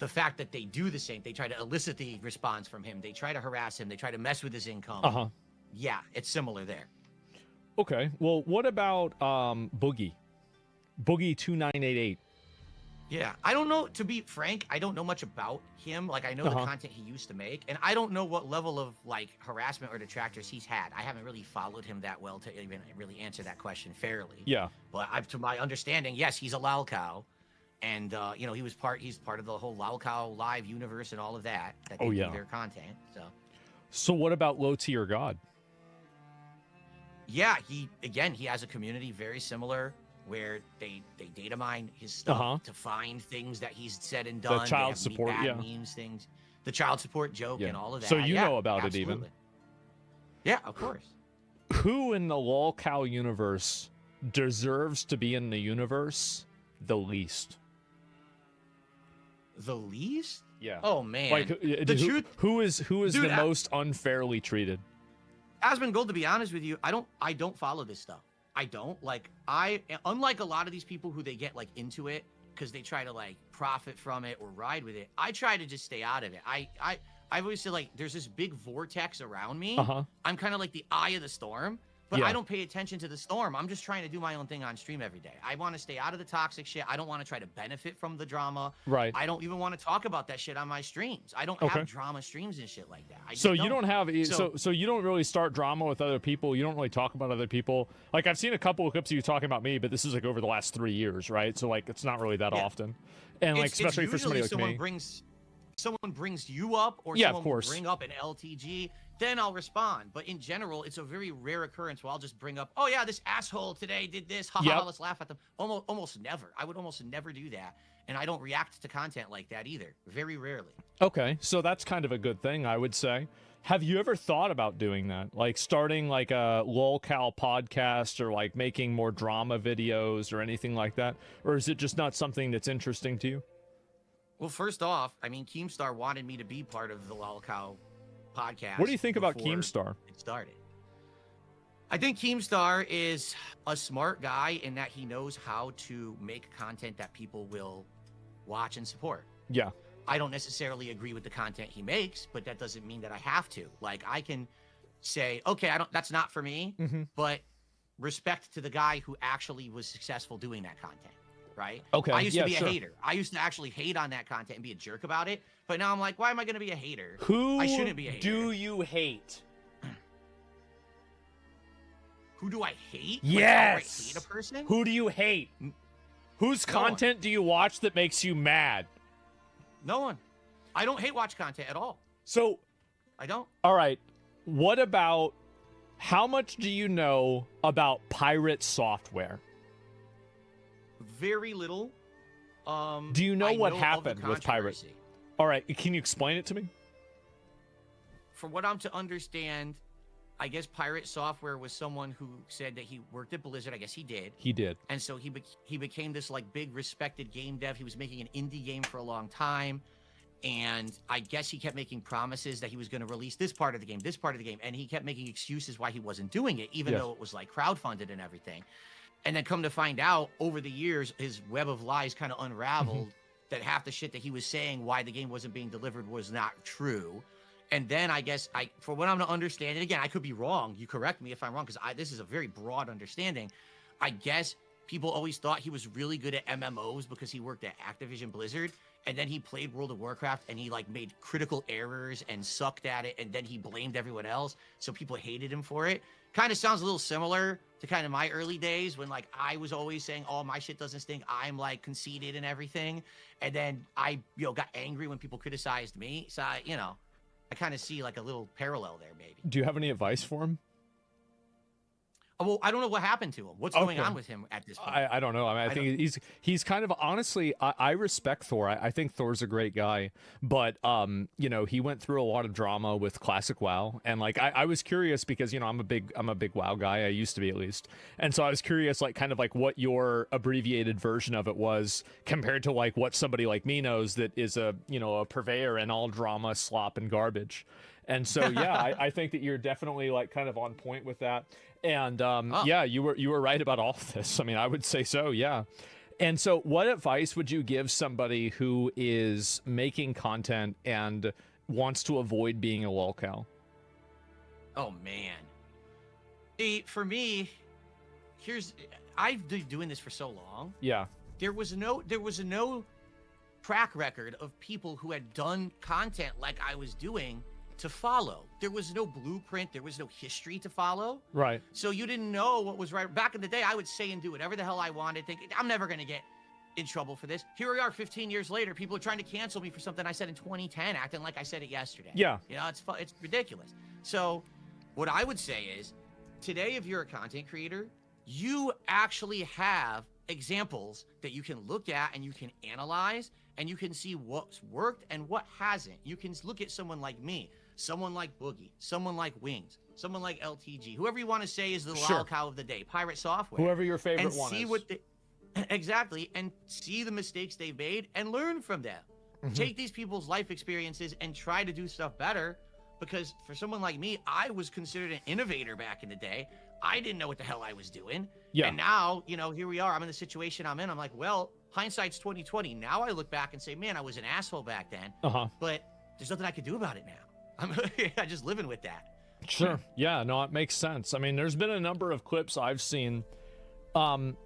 the fact that they do the same, they try to elicit the response from him, they try to harass him, they try to mess with his income. Yeah, it's similar there. Okay, well, what about Boogie 2988? Yeah, I don't know, to be frank, I don't know much about him. Like, I know the content he used to make, and I don't know what level of, like, harassment or detractors he's had. I haven't really followed him that well to even really answer that question fairly. Yeah. But to my understanding, yes, he's a lolcow, And you know, he's part of the whole Lalcow live universe and all of that they do their content. So what about Low Tier God? Yeah, he has a community very similar where they data mine his stuff to find things that he's said and done. The child support, memes, things, the child support joke, and all of that. So you know about it even? Yeah, of course. Who in the Lalcow universe deserves to be in the universe the least? The least? Yeah. Oh man. Like who is the most unfairly treated? Asmongold, to be honest with you, I don't follow this stuff. I don't unlike a lot of these people who they get like into it because they try to like profit from it or ride with it. I try to just stay out of it. I always say like there's this big vortex around me. I'm kind of like the eye of the storm. But I don't pay attention to the storm. I'm just trying to do my own thing on stream every day. I want to stay out of the toxic shit. I don't want to try to benefit from the drama. Right. I don't even want to talk about that shit on my streams. I don't have drama streams and shit like that. So you don't have so you don't really start drama with other people. You don't really talk about other people. Like I've seen a couple of clips of you talking about me, but this is like over the last 3 years, right? So like it's not really that often. And like especially for somebody like me. Someone brings you up or someone will bring up an LTG, then I'll respond. But in general, it's a very rare occurrence where I'll just bring up, oh yeah, this asshole today did this. Let's laugh at them. Almost never. I would almost never do that. And I don't react to content like that either. Very rarely. Okay, so that's kind of a good thing, I would say. Have you ever thought about doing that? Like starting like a Lalcow podcast or like making more drama videos or anything like that? Or is it just not something that's interesting to you? Well, first off, I mean, Keemstar wanted me to be part of the Lalcow podcast. What do you think about Keemstar? It started. I think Keemstar is a smart guy in that he knows how to make content that people will watch and support. Yeah. I don't necessarily agree with the content he makes, but that doesn't mean that I have to. Like, I can say, okay, that's not for me, but respect to the guy who actually was successful doing that content. Right? Okay. I used to be a hater. I used to actually hate on that content and be a jerk about it. But now I'm like, why am I going to be a hater? I shouldn't be a hater. Do you hate? Who do I hate? Yes. Like, hate a person? Who do you hate? Whose content do you watch that makes you mad? No one. I don't hate watch content at all. So. I don't. All right. What about, how much do you know about pirate software? Very little. Do you know what happened with pirates? All right, can you explain it to me? From what I'm to understand, I guess Pirate Software was someone who said that he worked at Blizzard. I guess he did. He did. And so he became this like big respected game dev. He was making an indie game for a long time. And I guess he kept making promises that he was going to release this part of the game, and he kept making excuses why he wasn't doing it, even though it was like crowdfunded and everything. And then come to find out, over the years, his web of lies kind of unraveled that half the shit that he was saying why the game wasn't being delivered was not true. And then I guess, for what I'm to understand, and again, I could be wrong. You correct me if I'm wrong, because this is a very broad understanding. I guess people always thought he was really good at MMOs because he worked at Activision Blizzard. And then he played World of Warcraft and he like made critical errors and sucked at it. And then he blamed everyone else. So people hated him for it. Kind of sounds a little similar to kind of my early days when like I was always saying, oh, my shit doesn't stink. I'm like conceited and everything. And then I, got angry when people criticized me. So, I kind of see like a little parallel there, maybe. Do you have any advice for him? Well, I don't know what happened to him. What's going on with him at this point? I don't know. I mean, I think he's kind of, honestly, I respect Thor. I think Thor's a great guy, but he went through a lot of drama with Classic WoW, and like I was curious because I'm a big WoW guy. I used to be, at least, and so I was curious, like kind of like what your abbreviated version of it was compared to like what somebody like me knows that is a a purveyor in all drama, slop, and garbage. And so I think that you're definitely like kind of on point with that. And you were right about all of this. I mean, I would say so, yeah. And so what advice would you give somebody who is making content and wants to avoid being a lolcow? Oh man. See, for me, I've been doing this for so long. Yeah. There was no track record of people who had done content like I was doing to follow. There was no blueprint. There was no history to follow. Right. So you didn't know what was right. Back in the day, I would say and do whatever the hell I wanted, thinking I'm never going to get in trouble for this. Here we are 15 years later. People are trying to cancel me for something I said in 2010, acting like I said it yesterday. Yeah. You know, it's ridiculous. So what I would say is, today, if you're a content creator, you actually have examples that you can look at and you can analyze and you can see what's worked and what hasn't. You can look at someone like me, someone like Boogie, someone like Wings, someone like LTG, whoever you want to say is the lol cow of the day, Pirate Software. Whoever your favorite and one see is. What exactly, and see the mistakes they've made and learn from them. Take these people's life experiences and try to do stuff better, because for someone like me, I was considered an innovator back in the day. I didn't know what the hell I was doing. Yeah. And now, you know, here we are. I'm in the situation I'm in. I'm like, well, hindsight's 2020. Now I look back and say, man, I was an asshole back then. But there's nothing I could do about it now. I'm just living with that. Sure. Yeah, no, it makes sense. I mean, there's been a number of clips I've seen about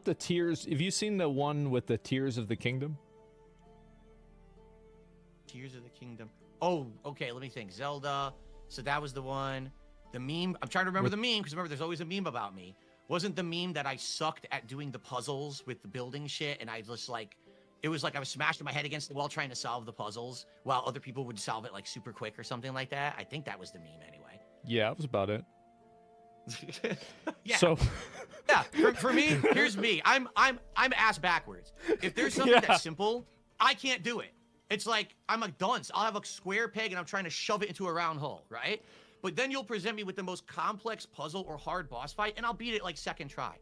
the tears. Have you seen the one with the Tears of the Kingdom? Tears of the Kingdom. Oh, okay. Let me think. Zelda. So that was the one. The meme. I'm trying to remember the meme, because remember, there's always a meme about me. Wasn't the meme that I sucked at doing the puzzles with the building shit, and I just like, it was like I was smashing my head against the wall trying to solve the puzzles while other people would solve it like super quick or something like that? I think that was the meme anyway. Yeah, that was about it. Yeah. So yeah, for me, here's me. I'm ass backwards. If there's something that's simple, I can't do it. It's like I'm a dunce. I'll have a square peg and I'm trying to shove it into a round hole, right? But then you'll present me with the most complex puzzle or hard boss fight, and I'll beat it like second try.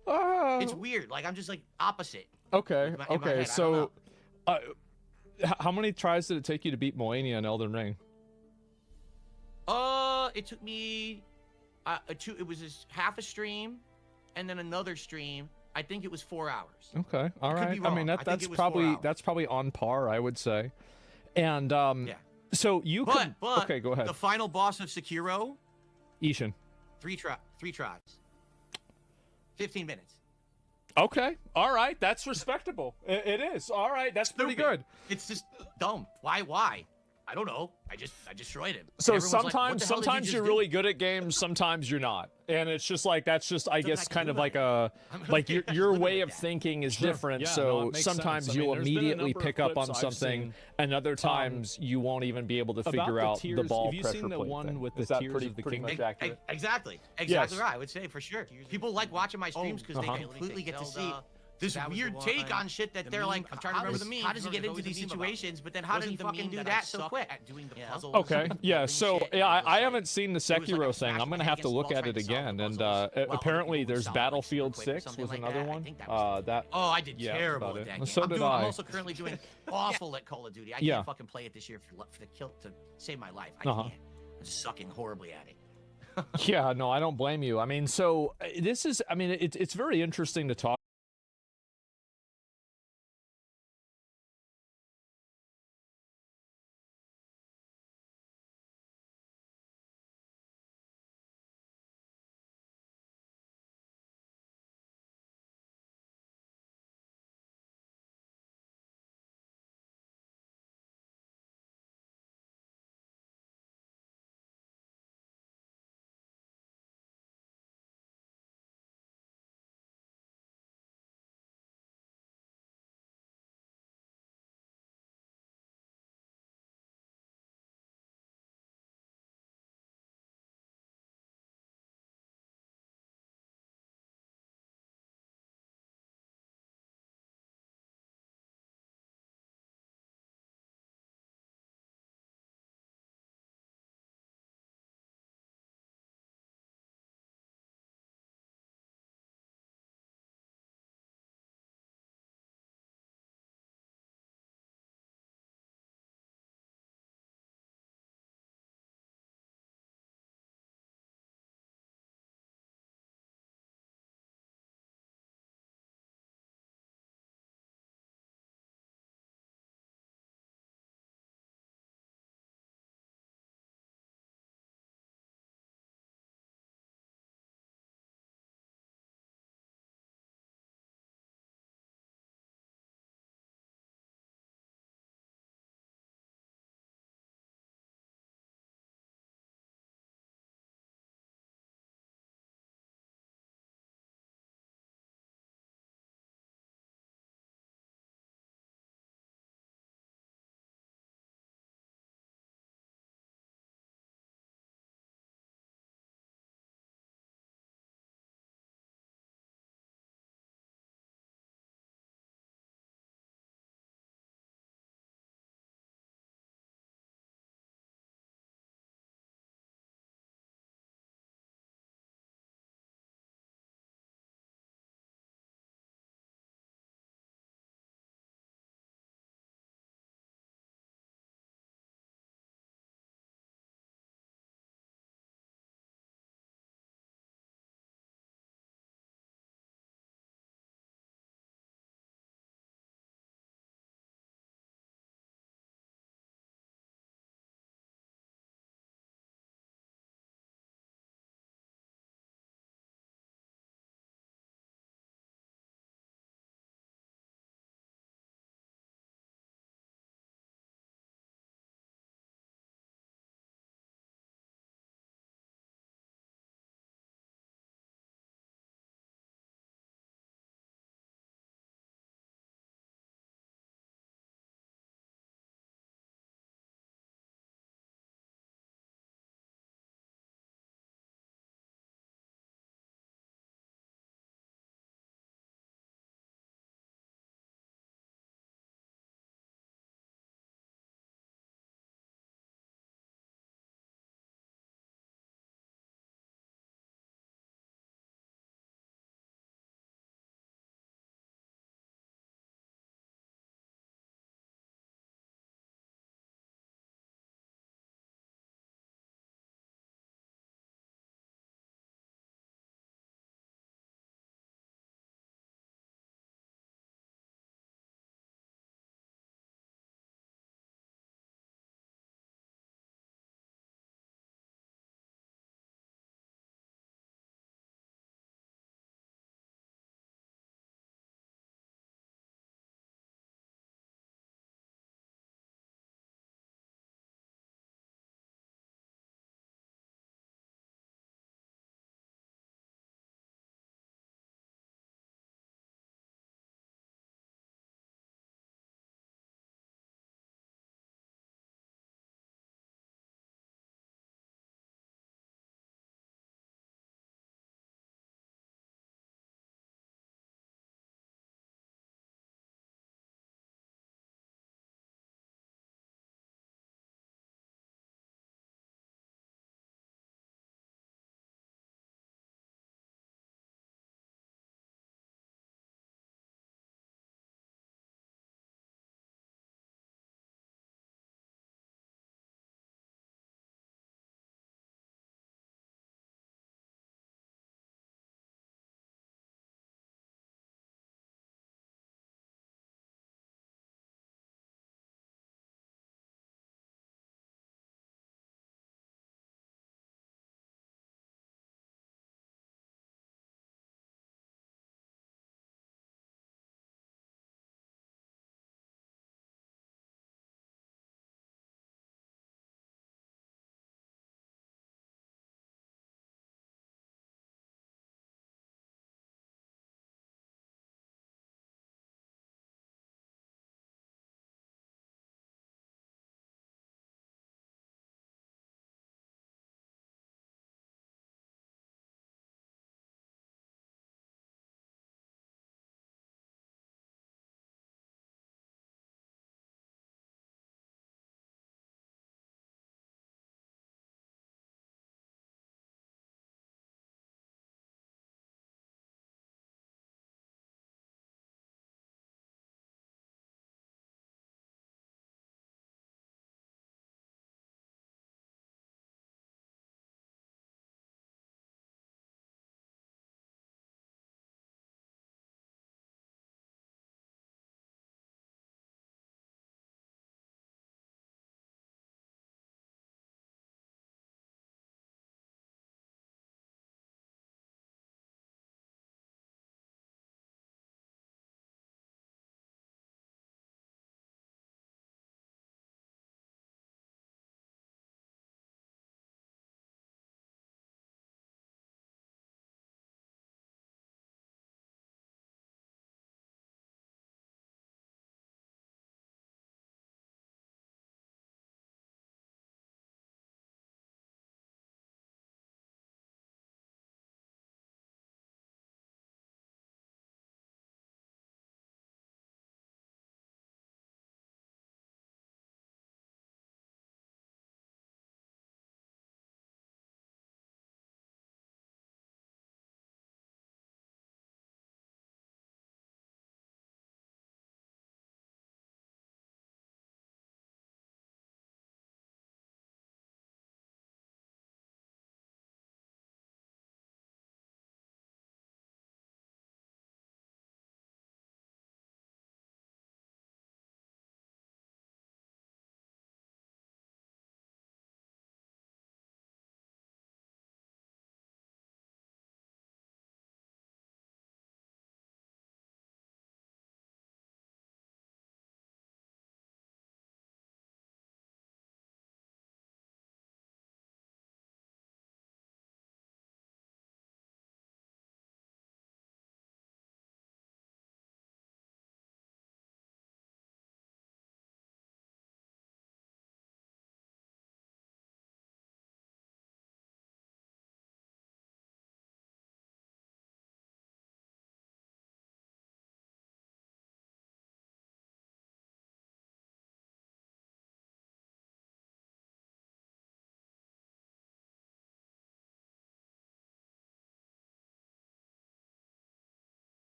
It's weird. Like I'm just like opposite. Okay. In my head. So, how many tries did it take you to beat Moania in Elden Ring? It took me it was half a stream, and then another stream. I think it was 4 hours. Okay. All right. I mean, that's probably on par, I would say. And yeah. So you but okay, go ahead. The final boss of Sekiro, Ishin. 3 tries. 15 minutes. Okay. All right. That's respectable. It is. All right. That's pretty good. It's just dumb. Why? I don't know. I destroyed him. So sometimes you're really good at games, sometimes you're not. And it's just like, that's just, I guess, kind of like your way of thinking is different. Yeah, so sometimes you'll immediately pick up on something, and other times you won't even be able to figure out the ball pressure plate. Have you seen the one with the Tears of the Kingdom? Exactly right. I would say for sure. People like watching my streams because they completely get to see this weird take on shit that they're like, I'm trying to remember the meme. How does he get into these situations? But then how did he fucking do that so quick? At doing the puzzles. Okay, yeah. So yeah, I haven't seen the Sekiro thing. I'm gonna have to look at it again. And apparently, there's Battlefield 6 was another one. That. Oh, I did terrible at that game. So did I. I'm also currently doing awful at Call of Duty. I can't fucking play it this year to save my life. I can't. I'm just sucking horribly at it. Yeah, no, I don't blame you. I mean, so this is. I mean, it's very interesting to talk.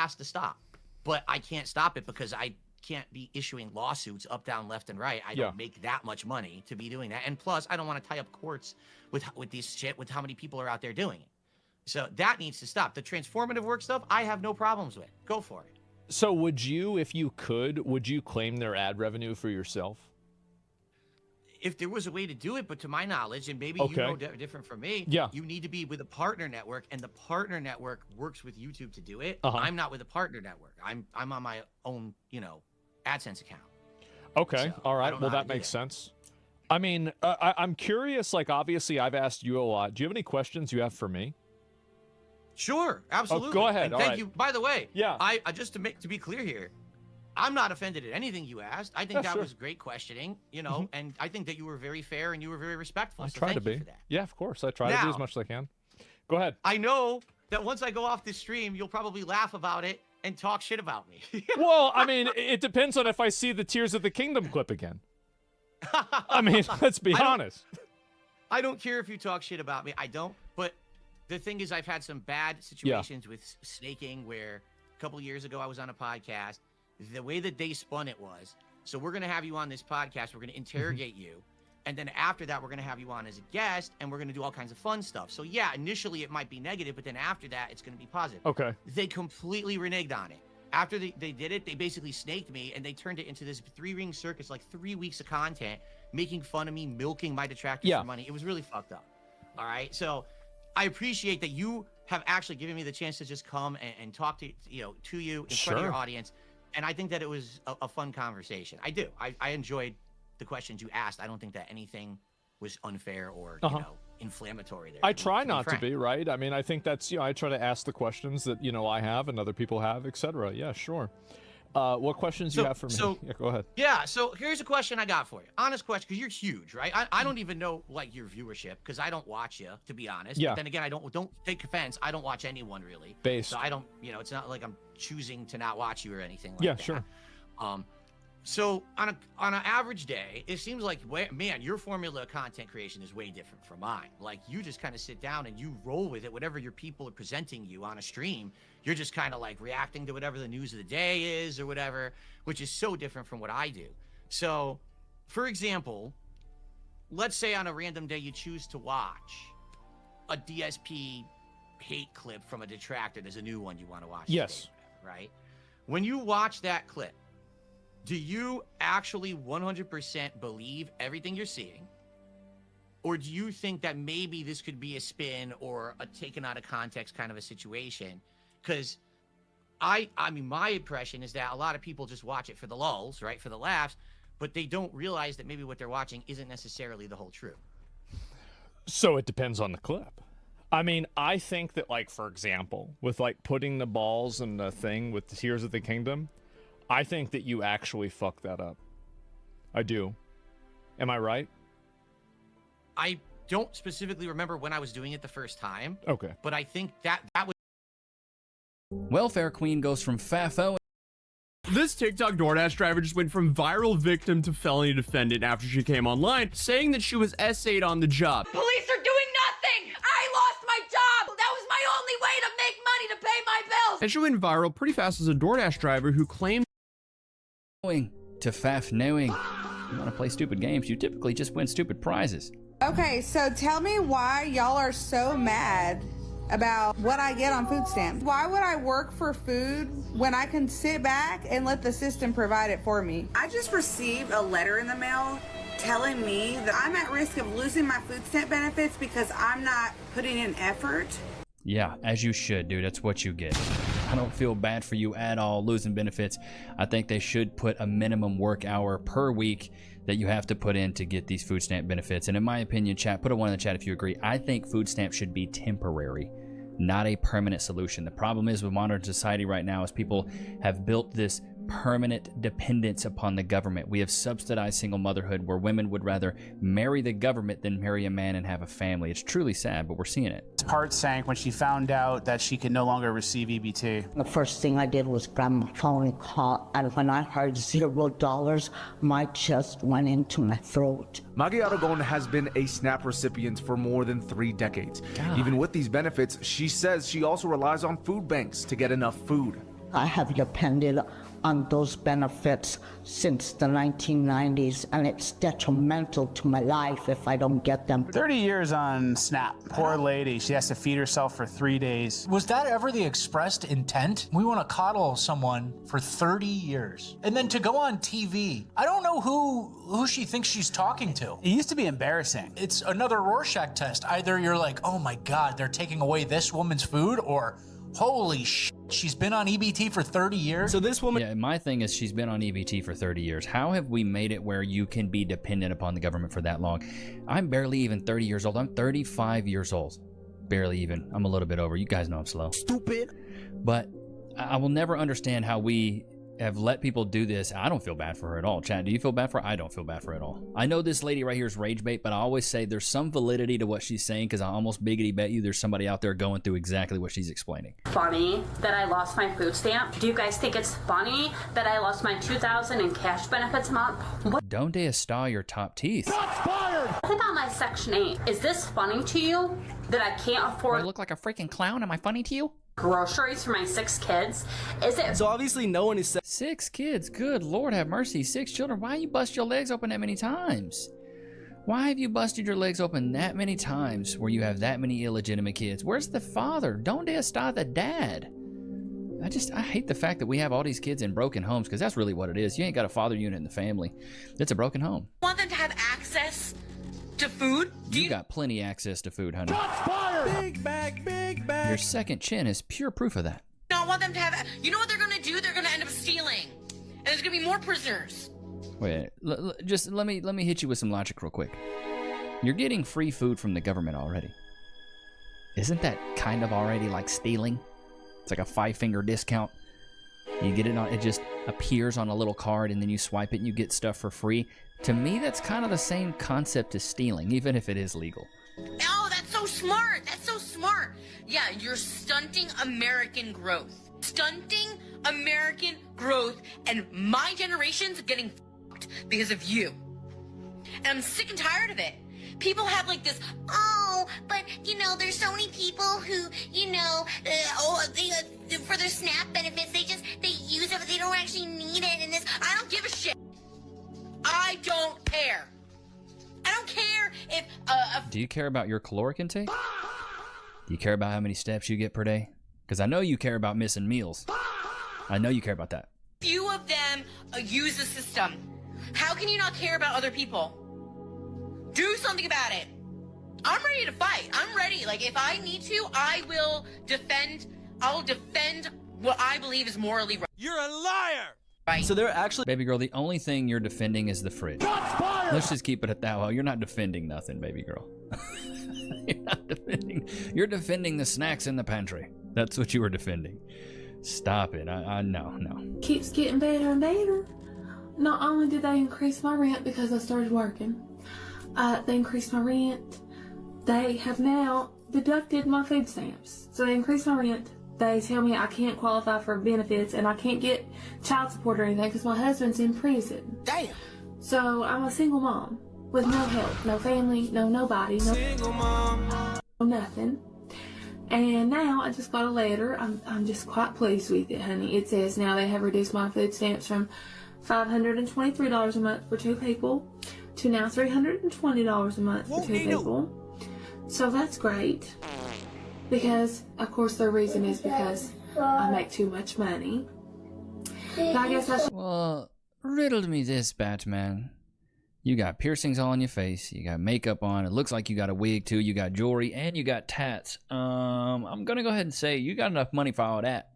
has to stop. But I can't stop it because I can't be issuing lawsuits up, down, left, and right. I don't make that much money to be doing that. And plus, I don't want to tie up courts with these shit, with how many people are out there doing it. So that needs to stop. The transformative work stuff, I have no problems with. Go for it. So would you, if you could, would you claim their ad revenue for yourself? If there was a way to do it, but to my knowledge, and maybe you know different from me, you need to be with a partner network, and the partner network works with YouTube to do it. I'm not with a partner network. I'm on my own, AdSense account. Okay, so all right. Well, that makes sense. I mean, I'm curious. Like, obviously, I've asked you a lot. Do you have any questions you have for me? Sure, absolutely. Oh, go ahead. And thank you. By the way, I just to be clear here, I'm not offended at anything you asked. I think that was great questioning, and I think that you were very fair and you were very respectful. I so try thank to be. you for that. Yeah, of course. I try to do as much as I can. Go ahead. I know that once I go off this stream, you'll probably laugh about it and talk shit about me. Well, I mean, it depends on if I see the Tears of the Kingdom clip again. I mean, let's be honest. I don't care if you talk shit about me. I don't. But the thing is, I've had some bad situations with snaking where a couple years ago I was on a podcast. The way that they spun it was, so we're going to have you on this podcast. We're going to interrogate you. And then after that, we're going to have you on as a guest, and we're going to do all kinds of fun stuff. So, yeah, initially it might be negative, but then after that, it's going to be positive. Okay. They completely reneged on it. After they did it, they basically snaked me, and they turned it into this 3-ring circus, like 3 weeks of content, making fun of me, milking my detractors for money. It was really fucked up. All right? So I appreciate that you have actually given me the chance to just come and talk to you in front of your audience. And I think that it was a fun conversation. I do. I enjoyed the questions you asked. I don't think that anything was unfair or inflammatory there. I try not to be, right? I mean, I think that's, I try to ask the questions that, I have and other people have, etc. Yeah, sure. What questions do you have for me? Yeah, go ahead. Yeah, so here's a question I got for you. Honest question, because you're huge, right? I don't even know, like, your viewership, because I don't watch you, to be honest. Yeah. But then again, don't take offense. I don't watch anyone, really. So I don't, it's not like I'm choosing to not watch you or anything like that. Yeah, sure. So on an average day, it seems like, man, your formula of content creation is way different from mine. Like, you just kind of sit down and you roll with it. Whatever your people are presenting you on a stream, you're just kind of like reacting to whatever the news of the day is or whatever, which is so different from what I do. So, for example, let's say on a random day you choose to watch a DSP hate clip from a detractor. There's a new one you want to watch. Yes. Today, right? When you watch that clip, do you actually 100% believe everything you're seeing? Or do you think that maybe this could be a spin or a taken out of context kind of a situation? Because I mean, my impression is that a lot of people just watch it for the lulls, right? For the laughs, but they don't realize that maybe what they're watching isn't necessarily the whole truth. So it depends on the clip. I mean, I think that, like, for example, with like putting the balls in the thing with the Tears of the Kingdom, I think that you actually fucked that up. I do. Am I right? I don't specifically remember when I was doing it the first time. Okay. But I think that was... Welfare Queen goes from FAFO. This TikTok DoorDash driver just went from viral victim to felony defendant after she came online, saying that she was essayed on the job. Police are doing nothing! I lost my job! That was my only way to make money to pay my bills! And she went viral pretty fast as a DoorDash driver who claimed to FAF knowing. You want to play stupid games, you typically just win stupid prizes. Okay, so tell me why y'all are so mad about what I get on food stamps. Why would I work for food when I can sit back and let the system provide it for me? I just received a letter in the mail telling me that I'm at risk of losing my food stamp benefits because I'm not putting in effort. Yeah, as you should, dude. That's what you get. I don't feel bad for you at all losing benefits. I think they should put a minimum work hour per week that you have to put in to get these food stamp benefits. And in my opinion, chat, put a 1 in the chat if you agree. I think food stamps should be temporary, not a permanent solution. The problem is with modern society right now is people have built this permanent dependence upon the government. We have subsidized single motherhood where women would rather marry the government than marry a man and have a family. It's truly sad, but we're seeing it. His heart sank when she found out that she could no longer receive EBT. The first thing I did was grab my phone and call, and when I heard $0, my chest went into my throat. Maggie Aragon has been a SNAP recipient for more than 3 decades. God. Even with these benefits, she says she also relies on food banks to get enough food. I have depended on those benefits since the 1990s, and it's detrimental to my life if I don't get them. 30 years on SNAP. Poor lady. She has to feed herself for 3 days. Was that ever the expressed intent? We want to coddle someone for 30 years. And then to go on TV. I don't know who she thinks she's talking to. It used to be embarrassing. It's another Rorschach test. Either you're like, oh my God, they're taking away this woman's food, or holy shit, she's been on EBT for 30 years. So this woman... Yeah, my thing is she's been on EBT for 30 years. How have we made it where you can be dependent upon the government for that long? I'm barely even 30 years old. I'm 35 years old. Barely even. I'm a little bit over. You guys know I'm slow. Stupid. But I will never understand how we have let people do this. I don't feel bad for her at all. Chad, do you feel bad for her? I don't feel bad for her at all. I know this lady right here is rage bait, but I always say there's some validity to what she's saying, because I almost biggity bet you there's somebody out there going through exactly what she's explaining. Funny that I lost my food stamp? Do you guys think it's funny that I lost my $2,000 in cash benefits a month? What? Don't they style your top teeth? Shots fired! I think on my Section 8. Is this funny to you that I can't afford... Do I look like a freaking clown? Am I funny to you? Groceries for my 6 kids? Is it... So obviously no one is... 6 kids? Good Lord have mercy. 6 children? Why you bust your legs open that many times? Why have you busted your legs open that many times where you have that many illegitimate kids? Where's the father? Don't they start the dad? I hate the fact that we have all these kids in broken homes, because that's really what it is. You ain't got a father unit in the family. It's a broken home. Want them to have access to food? You got plenty access to food, honey. Shots fired! Big bag, big bag. Your second chin is pure proof of that. I want them to have... You know what they're going to do? They're going to end up stealing. And there's going to be more prisoners. Wait, just let me hit you with some logic real quick. You're getting free food from the government already. Isn't that kind of already like stealing? It's like a 5-finger discount. You get it on, it just appears on a little card, and then you swipe it and you get stuff for free. To me, that's kind of the same concept as stealing, even if it is legal. Oh, that's so smart. That's so smart. Yeah, you're stunting American growth. Stunting American growth, and my generation's getting fucked because of you. And I'm sick and tired of it. People have like this, oh, but, you know, there's so many people who, you know, for their SNAP benefits, they use it, but they don't actually need it, and this, I don't give a shit. I don't care. I don't care if, Do you care about your caloric intake? Do you care about how many steps you get per day? Because I know you care about missing meals. I know you care about that. Few of them use the system. How can you not care about other people? Do something about it. I'm ready to fight. I'm ready. Like, if I need to, I'll defend what I believe is morally right. You're a liar! Right. So they're actually... Baby girl, the only thing you're defending is the fridge. Let's just keep it at that. Well, you're not defending nothing, baby girl. You're defending the snacks in the pantry. That's what you were defending. Stop it. No. Keeps getting better and better. Not only did they increase my rent because I started working, they increased my rent. They have now deducted my food stamps. So they increased my rent. They tell me I can't qualify for benefits and I can't get child support or anything because my husband's in prison. Damn. So I'm a single mom with no help, no family, no nobody, no single mom, no nothing. And now I just got a letter. I'm just quite pleased with it, honey. It says now they have reduced my food stamps from $523 a month for 2 people to now $320 a month for 2 people. So that's great. Because, of course, their reason is because I make too much money. But I guess I should... Well, riddle me this, Batman. You got piercings all on your face. You got makeup on. It looks like you got a wig, too. You got jewelry, and you got tats. I'm going to go ahead and say you got enough money for all that.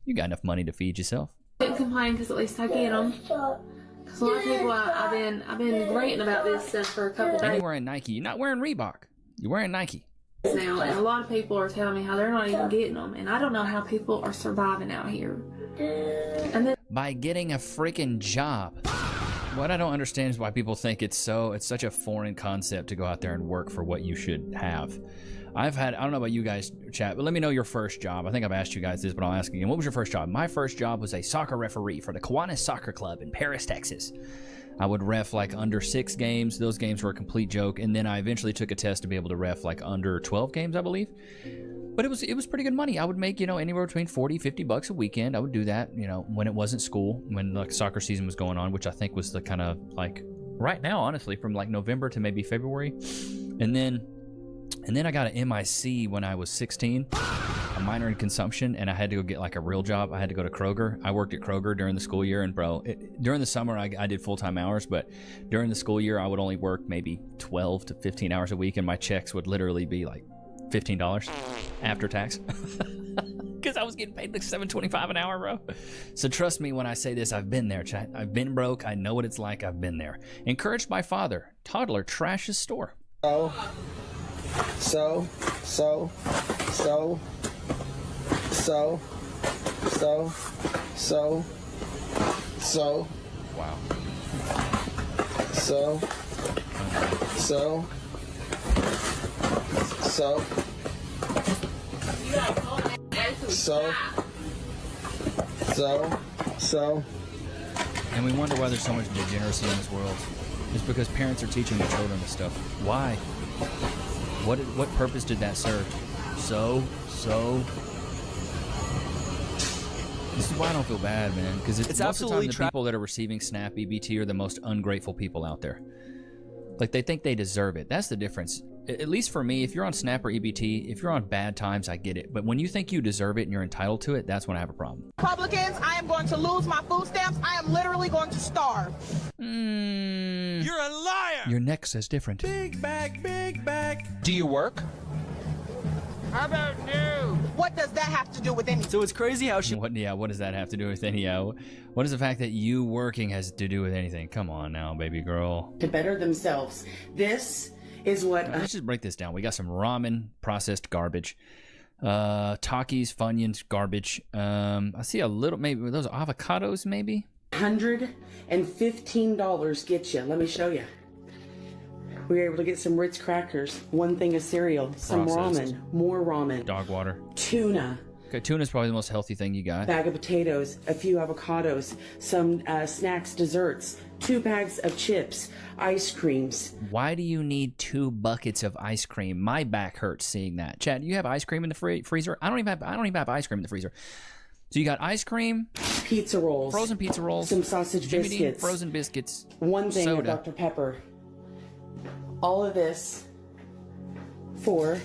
You got enough money to feed yourself. I didn't complain because at least I get them. Because a lot of people, I've been ranting about this stuff for a couple days. And you're wearing Nike. You're not wearing Reebok. You're wearing Nike. Now, and a lot of people are telling me how they're not even getting them, and I don't know how people are surviving out here. And then by getting a freaking job. What I don't understand is why people think it's such a foreign concept to go out there and work for what you should have. I don't know about you guys, chat, but let me know your first job. I think I've asked you guys this, but I'll ask again. What was your first job? My first job was a soccer referee for the Kiwanis Soccer Club in Paris, Texas. I would ref like under 6 games. Those games were a complete joke. And then I eventually took a test to be able to ref like under 12 games, I believe. But it was pretty good money. I would make, you know, anywhere between 40, 50 bucks a weekend. I would do that, you know, when it wasn't school, when like soccer season was going on, which I think was the kind of like right now, honestly, from like November to maybe February. And then I got an MIC when I was 16, a minor in consumption, and I had to go get like a real job. I had to go to Kroger. I worked at Kroger during the school year, and bro, during the summer I did full-time hours, but during the school year I would only work maybe 12 to 15 hours a week, and my checks would literally be like $15 after tax. Because I was getting paid like $7.25 an hour, bro. So trust me when I say this, I've been there, chat. I've been broke. I know what it's like. I've been there. Encouraged by father, toddler trashes store. So. Wow. So. And we wonder why there's so much degeneracy in this world. It's because parents are teaching their children this stuff. Why? What purpose did that serve? So. This is why I don't feel bad, man. Because it's absolutely the people that are receiving SNAP EBT are the most ungrateful people out there. Like, they think they deserve it. That's the difference. At least for me, if you're on SNAP or EBT, if you're on bad times, I get it. But when you think you deserve it and you're entitled to it, that's when I have a problem. Republicans, I am going to lose my food stamps. I am literally going to starve. You're a liar. Your neck says different. Big bag. Do you work? How about you? What does that have to do with anything? So it's crazy how she. What does that have to do with anything? What does the fact that you working has to do with anything? Come on now, baby girl. To better themselves. This is what. Let's just break this down. We got some ramen, processed garbage. Takis, Funyuns, garbage. I see a little, maybe those avocados, maybe. $115 get you. Let me show you. We were able to get some Ritz crackers, one thing of cereal, some Processed. ramen, more ramen, Dog water. tuna, Okay, tuna's probably the most healthy thing you got. bag of potatoes, a few avocados, some snacks, desserts, 2 bags of chips, ice creams. Why do you need 2 buckets of ice cream? My back hurts seeing that. Chad, do you have ice cream in the freezer? I don't even have ice cream in the freezer. So you got ice cream, pizza rolls, frozen pizza rolls, some sausage Jimmy Dean biscuits, frozen biscuits, one thing of soda. Dr. Pepper. All of this for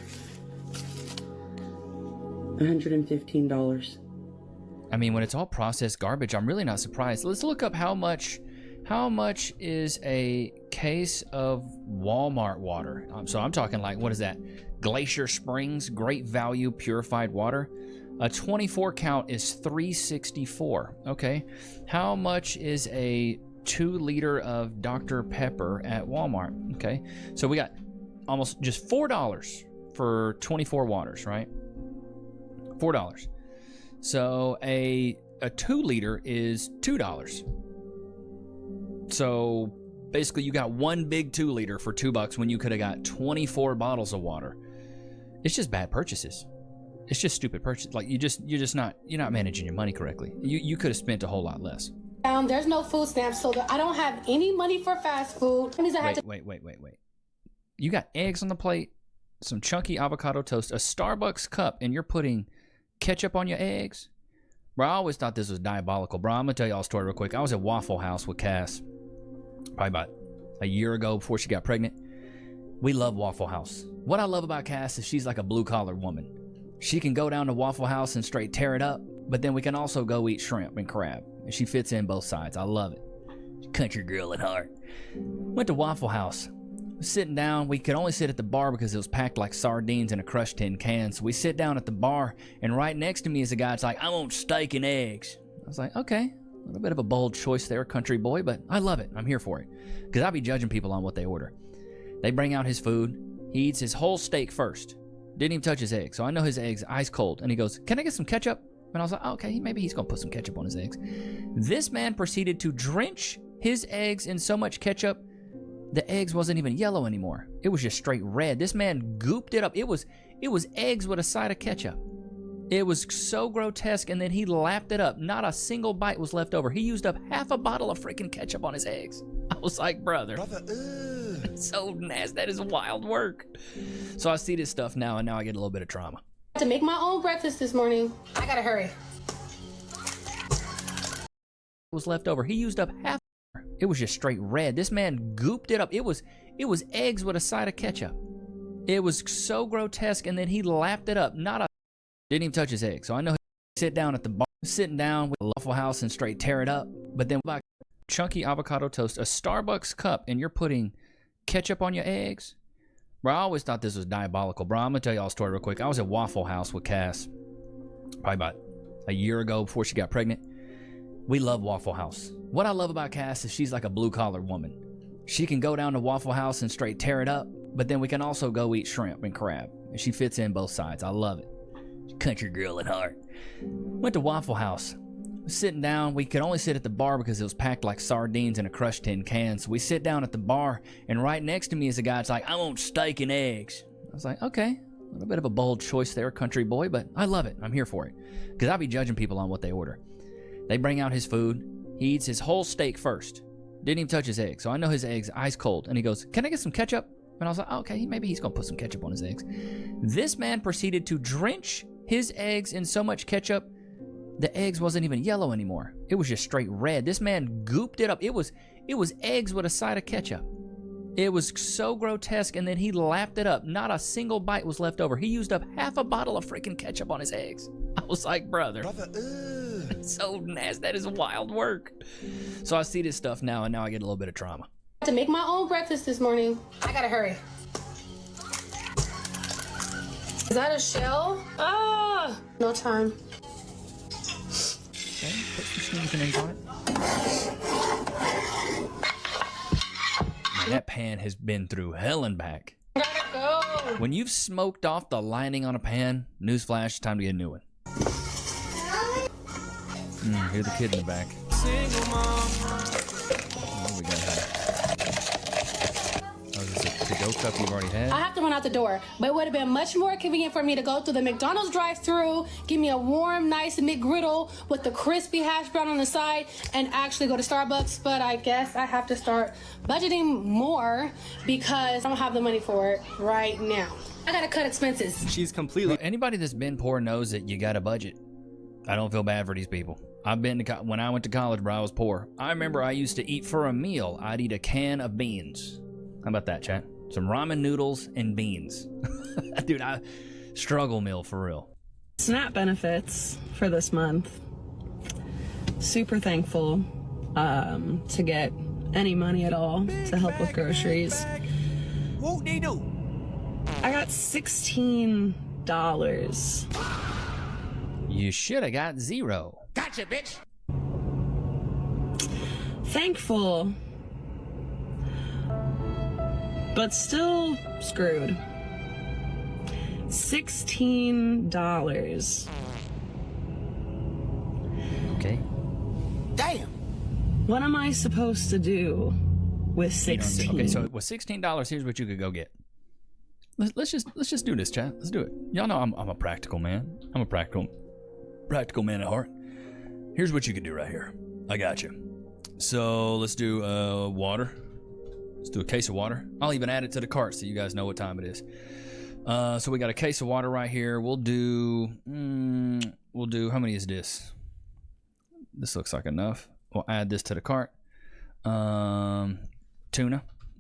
$115. I mean, when it's all processed garbage, I'm really not surprised. Let's look up how much is a case of Walmart water. So I'm talking like, what is that? Glacier Springs, Great Value Purified Water. A 24 count is $3.64. Okay. How much is a 2 liter of Dr. Pepper at Walmart? Okay. So we got almost just $4 for 24 waters, right? $4. So a 2 liter is $2. So basically you got 1 big 2 liter for $2 when you could have got 24 bottles of water. It's just bad purchases. It's just stupid purchase. Like you're not managing your money correctly. You could have spent a whole lot less. There's no food stamps, so I don't have any money for fast food. That means I have to. Wait. You got eggs on the plate, some chunky avocado toast, a Starbucks cup, and you're putting ketchup on your eggs? Bro, I always thought this was diabolical. Bro, I'm going to tell y'all a story real quick. I was at Waffle House with Cass probably about a year ago before she got pregnant. We love Waffle House. What I love about Cass is she's like a blue-collar woman. She can go down to Waffle House and straight tear it up, but then we can also go eat shrimp and crab. And she fits in both sides. I love it. Country girl at heart. Went to Waffle House. Sitting down, we could only sit at the bar because it was packed like sardines in a crushed tin can. So we sit down at the bar, and right next to me is a guy that's like, I want steak and eggs. I was like, okay, a little bit of a bold choice there, country boy, but I love it. I'm here for it. Because I be judging people on what they order. They bring out his food. He eats his whole steak first. Didn't even touch his eggs. So I know his eggs ice cold. And he goes, can I get some ketchup? And I was like, oh, okay, maybe he's going to put some ketchup on his eggs. This man proceeded to drench his eggs in so much ketchup, the eggs wasn't even yellow anymore. It was just straight red. This man gooped it up. It was eggs with a side of ketchup. It was so grotesque, and then he lapped it up. Not a single bite was left over. He used up half a bottle of freaking ketchup on his eggs. I was like, brother, so nasty. That is wild work. So I see this stuff now, and now I get a little bit of trauma. To make my own breakfast this morning. I gotta hurry. Was left over. He used up half. It was just straight red. This man gooped it up. It was eggs with a side of ketchup. It was so grotesque, and then he lapped it up. Didn't even touch his egg. So I know he'd sit down at the bar, sitting down with a Waffle House and straight tear it up. But then like chunky avocado toast, a Starbucks cup, and you're putting ketchup on your eggs? Bro, I always thought this was diabolical. Bro, I'm gonna tell y'all a story real quick. I was at Waffle House with Cass probably about a year ago before she got pregnant. We love Waffle House. What I love about Cass is she's like a blue-collar woman. She can go down to Waffle House and straight tear it up, but then we can also go eat shrimp and crab. And she fits in both sides. I love it. Country girl at heart. Went to Waffle House. Sitting down, we could only sit at the bar because it was packed like sardines in a crushed tin can. So we sit down at the bar, and right next to me is a guy that's like, I want steak and eggs. I was like, okay, a little bit of a bold choice there, country boy, but I love it. I'm here for it. Because I'll be judging people on what they order. They bring out his food. He eats his whole steak first. Didn't even touch his egg. So I know his eggs ice cold. And he goes, can I get some ketchup? And I was like, oh, okay, maybe he's going to put some ketchup on his eggs. This man proceeded to drench his eggs in so much ketchup, the eggs wasn't even yellow anymore. It was just straight red. This man gooped it up. It was eggs with a side of ketchup. It was so grotesque, and then he lapped it up. Not a single bite was left over. He used up half a bottle of freaking ketchup on his eggs. I was like, brother, that's so nasty. That is wild work. So I see this stuff now, and now I get a little bit of trauma. To make my own breakfast this morning. I gotta hurry. Is that a shell? Ah, no time. Okay, put some seasonings on it. Man, that pan has been through hell and back. Gotta go. When you've smoked off the lining on a pan, newsflash, time to get a new one. Here's the kid in the back. Single mom. What do we got here? Oh, is this a to-go cup you've already had? I have to run out the door, but it would have been much more convenient for me to go through the McDonald's drive-thru, give me a warm, nice McGriddle with the crispy hash brown on the side, and actually go to Starbucks. But I guess I have to start budgeting more because I don't have the money for it right now. I gotta cut expenses. She's completely... Well, anybody that's been poor knows that you got a budget. I don't feel bad for these people. I've been to when I went to college, bro, I was poor. I remember I used to eat for a meal. I'd eat a can of beans. How about that, chat? Some ramen noodles and beans. Dude, I struggle meal for real. SNAP benefits for this month. Super thankful to get any money at all to help with groceries. Whoop de doo. I got $16. You should have got $0. Gotcha, bitch. Thankful, but still screwed. $16. Okay. Damn. What am I supposed to do with 16? Okay, so with $16, here's what you could go get. Let's just do this, chat. Let's do it. Y'all know I'm a practical man. I'm a practical man at heart. Here's what you could do right here. I got you. So let's do water. Let's do a case of water. I'll even add it to the cart so you guys know what time it is. So we got a case of water right here. We'll do how many is this? This looks like enough. We'll add this to the cart. Tuna.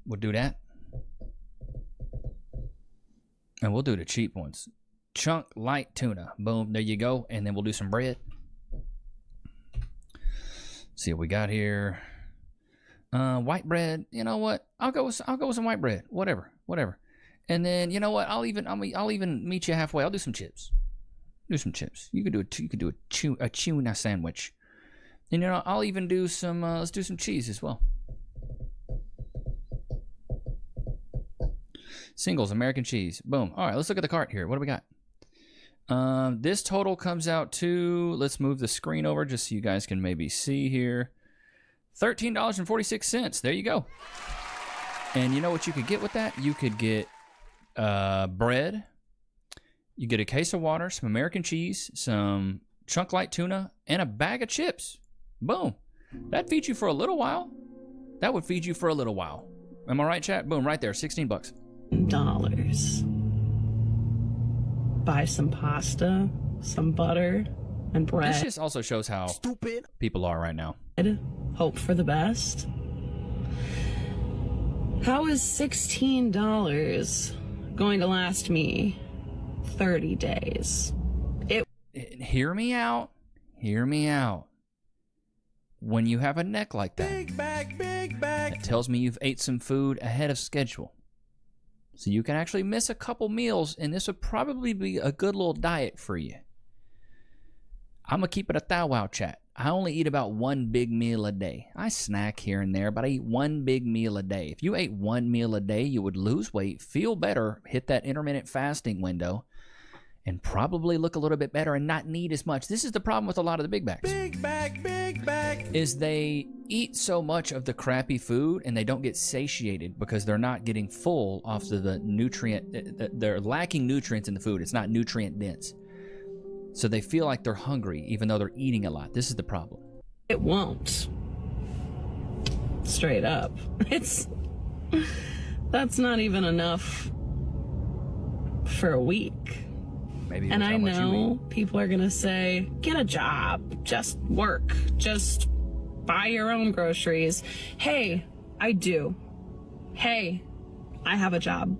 We'll do that. And we'll do the cheap ones. Chunk light tuna. Boom. There you go. And then we'll do some bread. See what we got here. White bread. You know what? I'll go with some white bread. Whatever. And then you know what? I'll even meet you halfway. I'll do some chips. You could do a tuna sandwich. And you know, I'll even do some. Let's do some cheese as well. Singles, American cheese. Boom. All right, let's look at the cart here. What do we got? This total comes out to, let's move the screen over just so you guys can maybe see here. $13.46. There you go. And you know what you could get with that? You could get bread. You get a case of water, some American cheese, some chunk light tuna, and a bag of chips. Boom. That'd feed you for a little while. That would feed you for a little while. Am I right, chat? Boom, right there, $16. buy some pasta, some butter, and bread. This just also shows how stupid people are right now. Hope for the best. How is $16 going to last me 30 days? Hear me out. Hear me out. When you have a neck like that, it tells me you've ate some food ahead of schedule. So you can actually miss a couple meals, and this would probably be a good little diet for you. I'm going to keep it a thou wow chat. I only eat about one big meal a day. I snack here and there, but I eat one big meal a day. If you ate one meal a day, you would lose weight, feel better, hit that intermittent fasting window, and probably look a little bit better and not need as much. This is the problem with a lot of the big bags. Big bag. Is they eat so much of the crappy food and they don't get satiated because they're not getting full off of the nutrient. They're lacking nutrients in the food. It's not nutrient dense. So they feel like they're hungry even though they're eating a lot. This is the problem. It won't. Straight up. That's not even enough for a week. Maybe. And I know people are gonna say, get a job, just work, just buy your own groceries. Hey, I do. Hey, I have a job.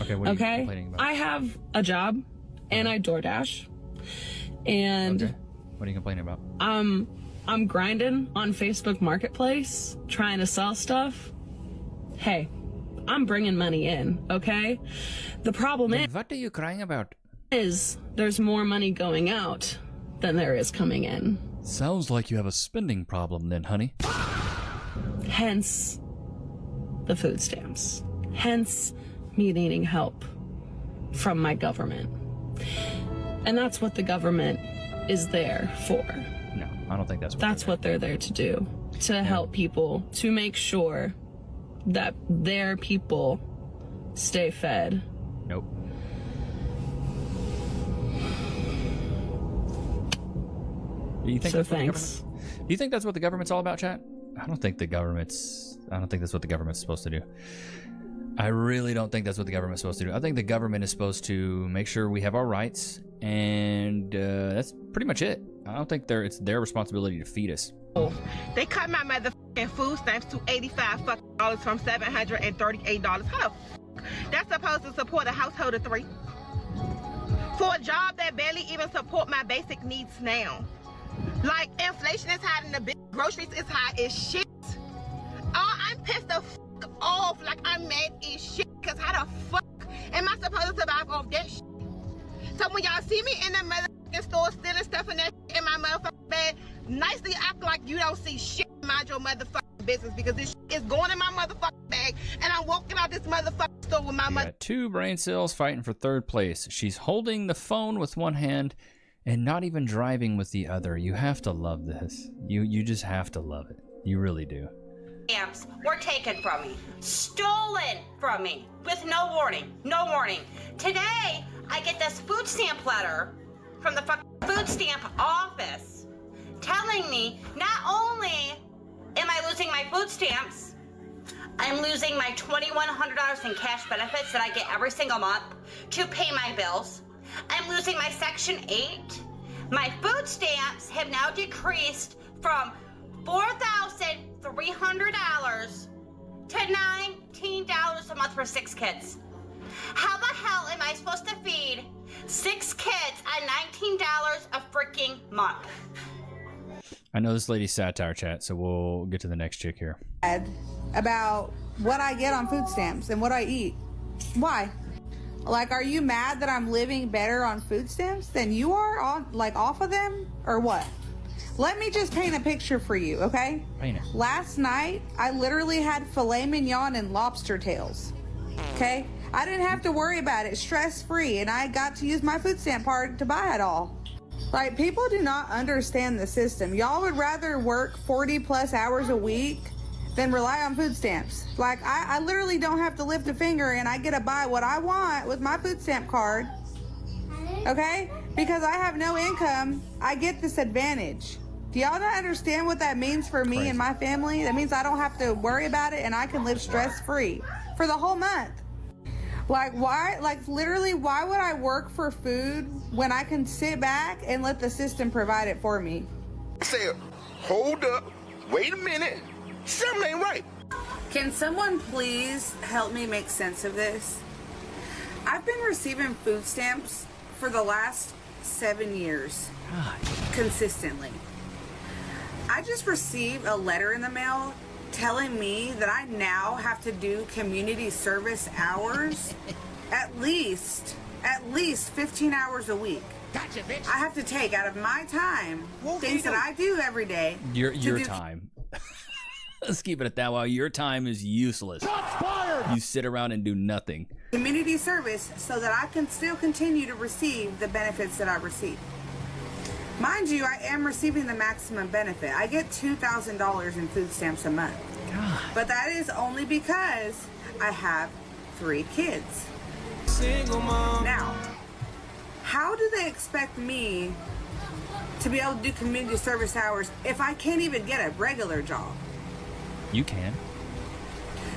Okay, what are you complaining about? I have a job and I DoorDash. And what are you complaining about? I'm grinding on Facebook Marketplace, trying to sell stuff. Hey, I'm bringing money in, okay? The problem is... What are you crying about? Is there's more money going out than there is coming in. Sounds like you have a spending problem then, honey. Hence the food stamps. Hence me needing help from my government. And that's what the government is there for. No, I don't think that's what they're there to do. To help people, to make sure that their people stay fed. Nope. Do you think thanks. Do you think that's what the government's all about, chat? I don't think that's what the government's supposed to do. I really don't think that's what the government's supposed to do. I think the government is supposed to make sure we have our rights, and that's pretty much it. I don't think it's their responsibility to feed us. They cut my motherfucking food stamps to $85 from $738. How the fuck? That's supposed to support a household of 3. For a job that barely even support my basic needs now. Like, inflation is high and the big groceries is high as shit. I'm pissed the fuck off. Like, I'm mad as shit. Because how the fuck am I supposed to survive off that shit? So when y'all see me in the motherfucking store stealing stuff and that shit in my motherfucking bag, nicely act like you don't see shit. Mind your motherfucking business, because this shit is going in my motherfucking bag and I'm walking out this motherfucking store with my mother. 2 brain cells fighting for 3rd place. She's holding the phone with one hand and not even driving with the other. You have to love this. You just have to love it. You really do. Stamps were taken from me, stolen from me, with no warning, no warning. Today, I get this food stamp letter from the food stamp office telling me not only am I losing my food stamps, I'm losing my $2,100 in cash benefits that I get every single month to pay my bills. I'm losing my Section 8. My food stamps have now decreased from $4,300 to $19 a month for 6 kids. How the hell am I supposed to feed 6 kids on $19 a freaking month? I know this lady's satire, chat, so we'll get to the next chick here. About what I get on food stamps and what I eat. Why? Like, are you mad that I'm living better on food stamps than you are off of them, or what? Let me just paint a picture for you, okay? Paint it. Last night, I literally had filet mignon and lobster tails, okay? I didn't have to worry about it, stress-free, and I got to use my food stamp card to buy it all. Like, people do not understand the system. Y'all would rather work 40 plus hours a week than rely on food stamps. Like, I literally don't have to lift a finger and I get to buy what I want with my food stamp card, okay? Because I have no income, I get this advantage. Do y'all not understand what that means for me and my family? That means I don't have to worry about it and I can live stress-free for the whole month. Like, why? Like, literally, why would I work for food when I can sit back and let the system provide it for me? Say, hold up, wait a minute, something ain't right. Can someone please help me make sense of this? I've been receiving food stamps for the last 7 years. God. Consistently. I just received a letter in the mail telling me that I now have to do community service hours at least 15 hours a week. Gotcha, bitch. I have to take out of my time things that I do every day. Your time. Let's keep it at that. While your time is useless. Shots fired. You sit around and do nothing. Community service so that I can still continue to receive the benefits that I receive. Mind you, I am receiving the maximum benefit. I get $2,000 in food stamps a month. God. But that is only because I have 3 kids. Single mom. Now, how do they expect me to be able to do community service hours if I can't even get a regular job? You can.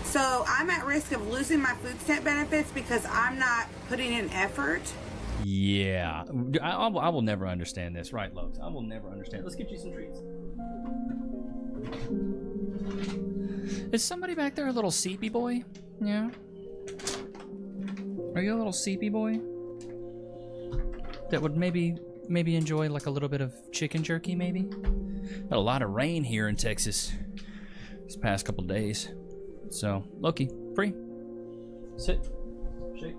So I'm at risk of losing my food stamp benefits because I'm not putting in effort. Yeah, I will never understand this, right, Lokes? I will never understand. Let's get you some treats. Is somebody back there a little seepy boy? Yeah. Are you a little seepy boy? That would maybe enjoy like a little bit of chicken jerky, maybe? Got a lot of rain here in Texas this past couple days. So, Loki, free. Sit. Shake.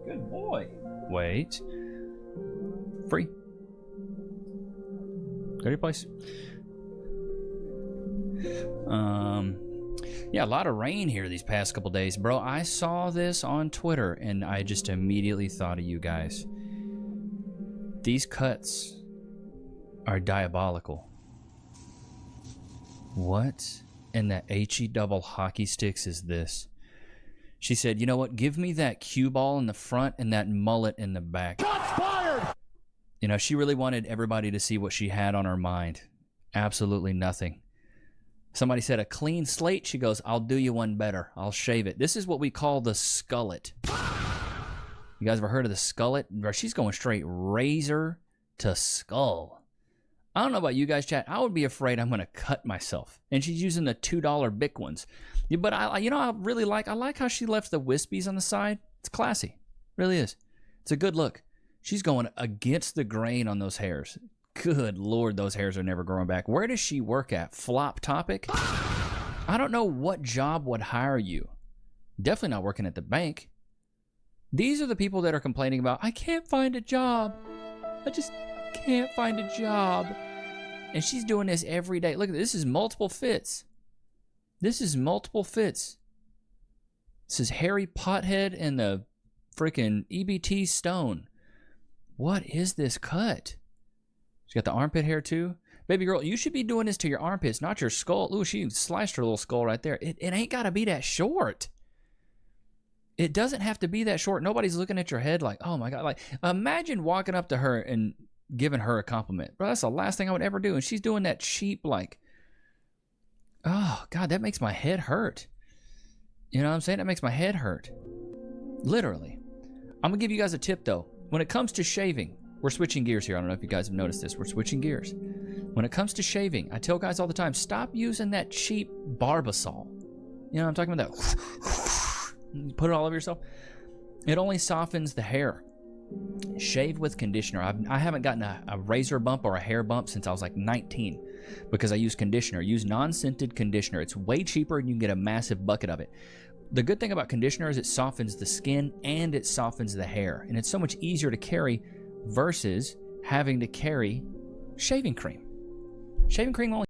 Good boy. Wait. Free. Go to your place. Yeah, a lot of rain here these past couple days. Bro, I saw this on Twitter and I just immediately thought of you guys. These cuts are diabolical. What in the HE double hockey sticks is this? She said, you know what? Give me that cue ball in the front and that mullet in the back. Shots fired! You know, she really wanted everybody to see what she had on her mind. Absolutely nothing. Somebody said a clean slate. She goes, I'll do you one better. I'll shave it. This is what we call the skullet. You guys ever heard of the skullet? She's going straight razor to skull. I don't know about you guys, chat. I would be afraid I'm going to cut myself. And she's using the $2 Bic ones. But I like how she left the wispies on the side. It's classy. Really is. It's a good look. She's going against the grain on those hairs. Good Lord, those hairs are never growing back. Where does she work at? Flop Topic? I don't know what job would hire you. Definitely not working at the bank. These are the people that are complaining about, I can't find a job. I just can't find a job. And she's doing this every day. Look, this is multiple fits. This is multiple fits. This is Harry Pothead and the freaking EBT Stone. What is this cut? She's got the armpit hair too. Baby girl, you should be doing this to your armpits, not your skull. Ooh, she sliced her little skull right there. It ain't got to be that short. It doesn't have to be that short. Nobody's looking at your head like, oh my God. Like, imagine walking up to her and giving her a compliment. Bro, that's the last thing I would ever do. And she's doing that cheap, like, oh God, that makes my head hurt. You know what I'm saying? That makes my head hurt. Literally. I'm gonna give you guys a tip though. When it comes to shaving, we're switching gears here. I don't know if you guys have noticed this. We're switching gears. When it comes to shaving, I tell guys all the time, stop using that cheap Barbasol. You know what I'm talking about? That you put it all over yourself. It only softens the hair. Shave with conditioner. I haven't gotten a razor bump or a hair bump since I was like 19 because I use conditioner. Use non-scented conditioner. It's way cheaper and you can get a massive bucket of it. The good thing about conditioner is it softens the skin and it softens the hair. And it's so much easier to carry versus having to carry shaving cream. Shaving cream only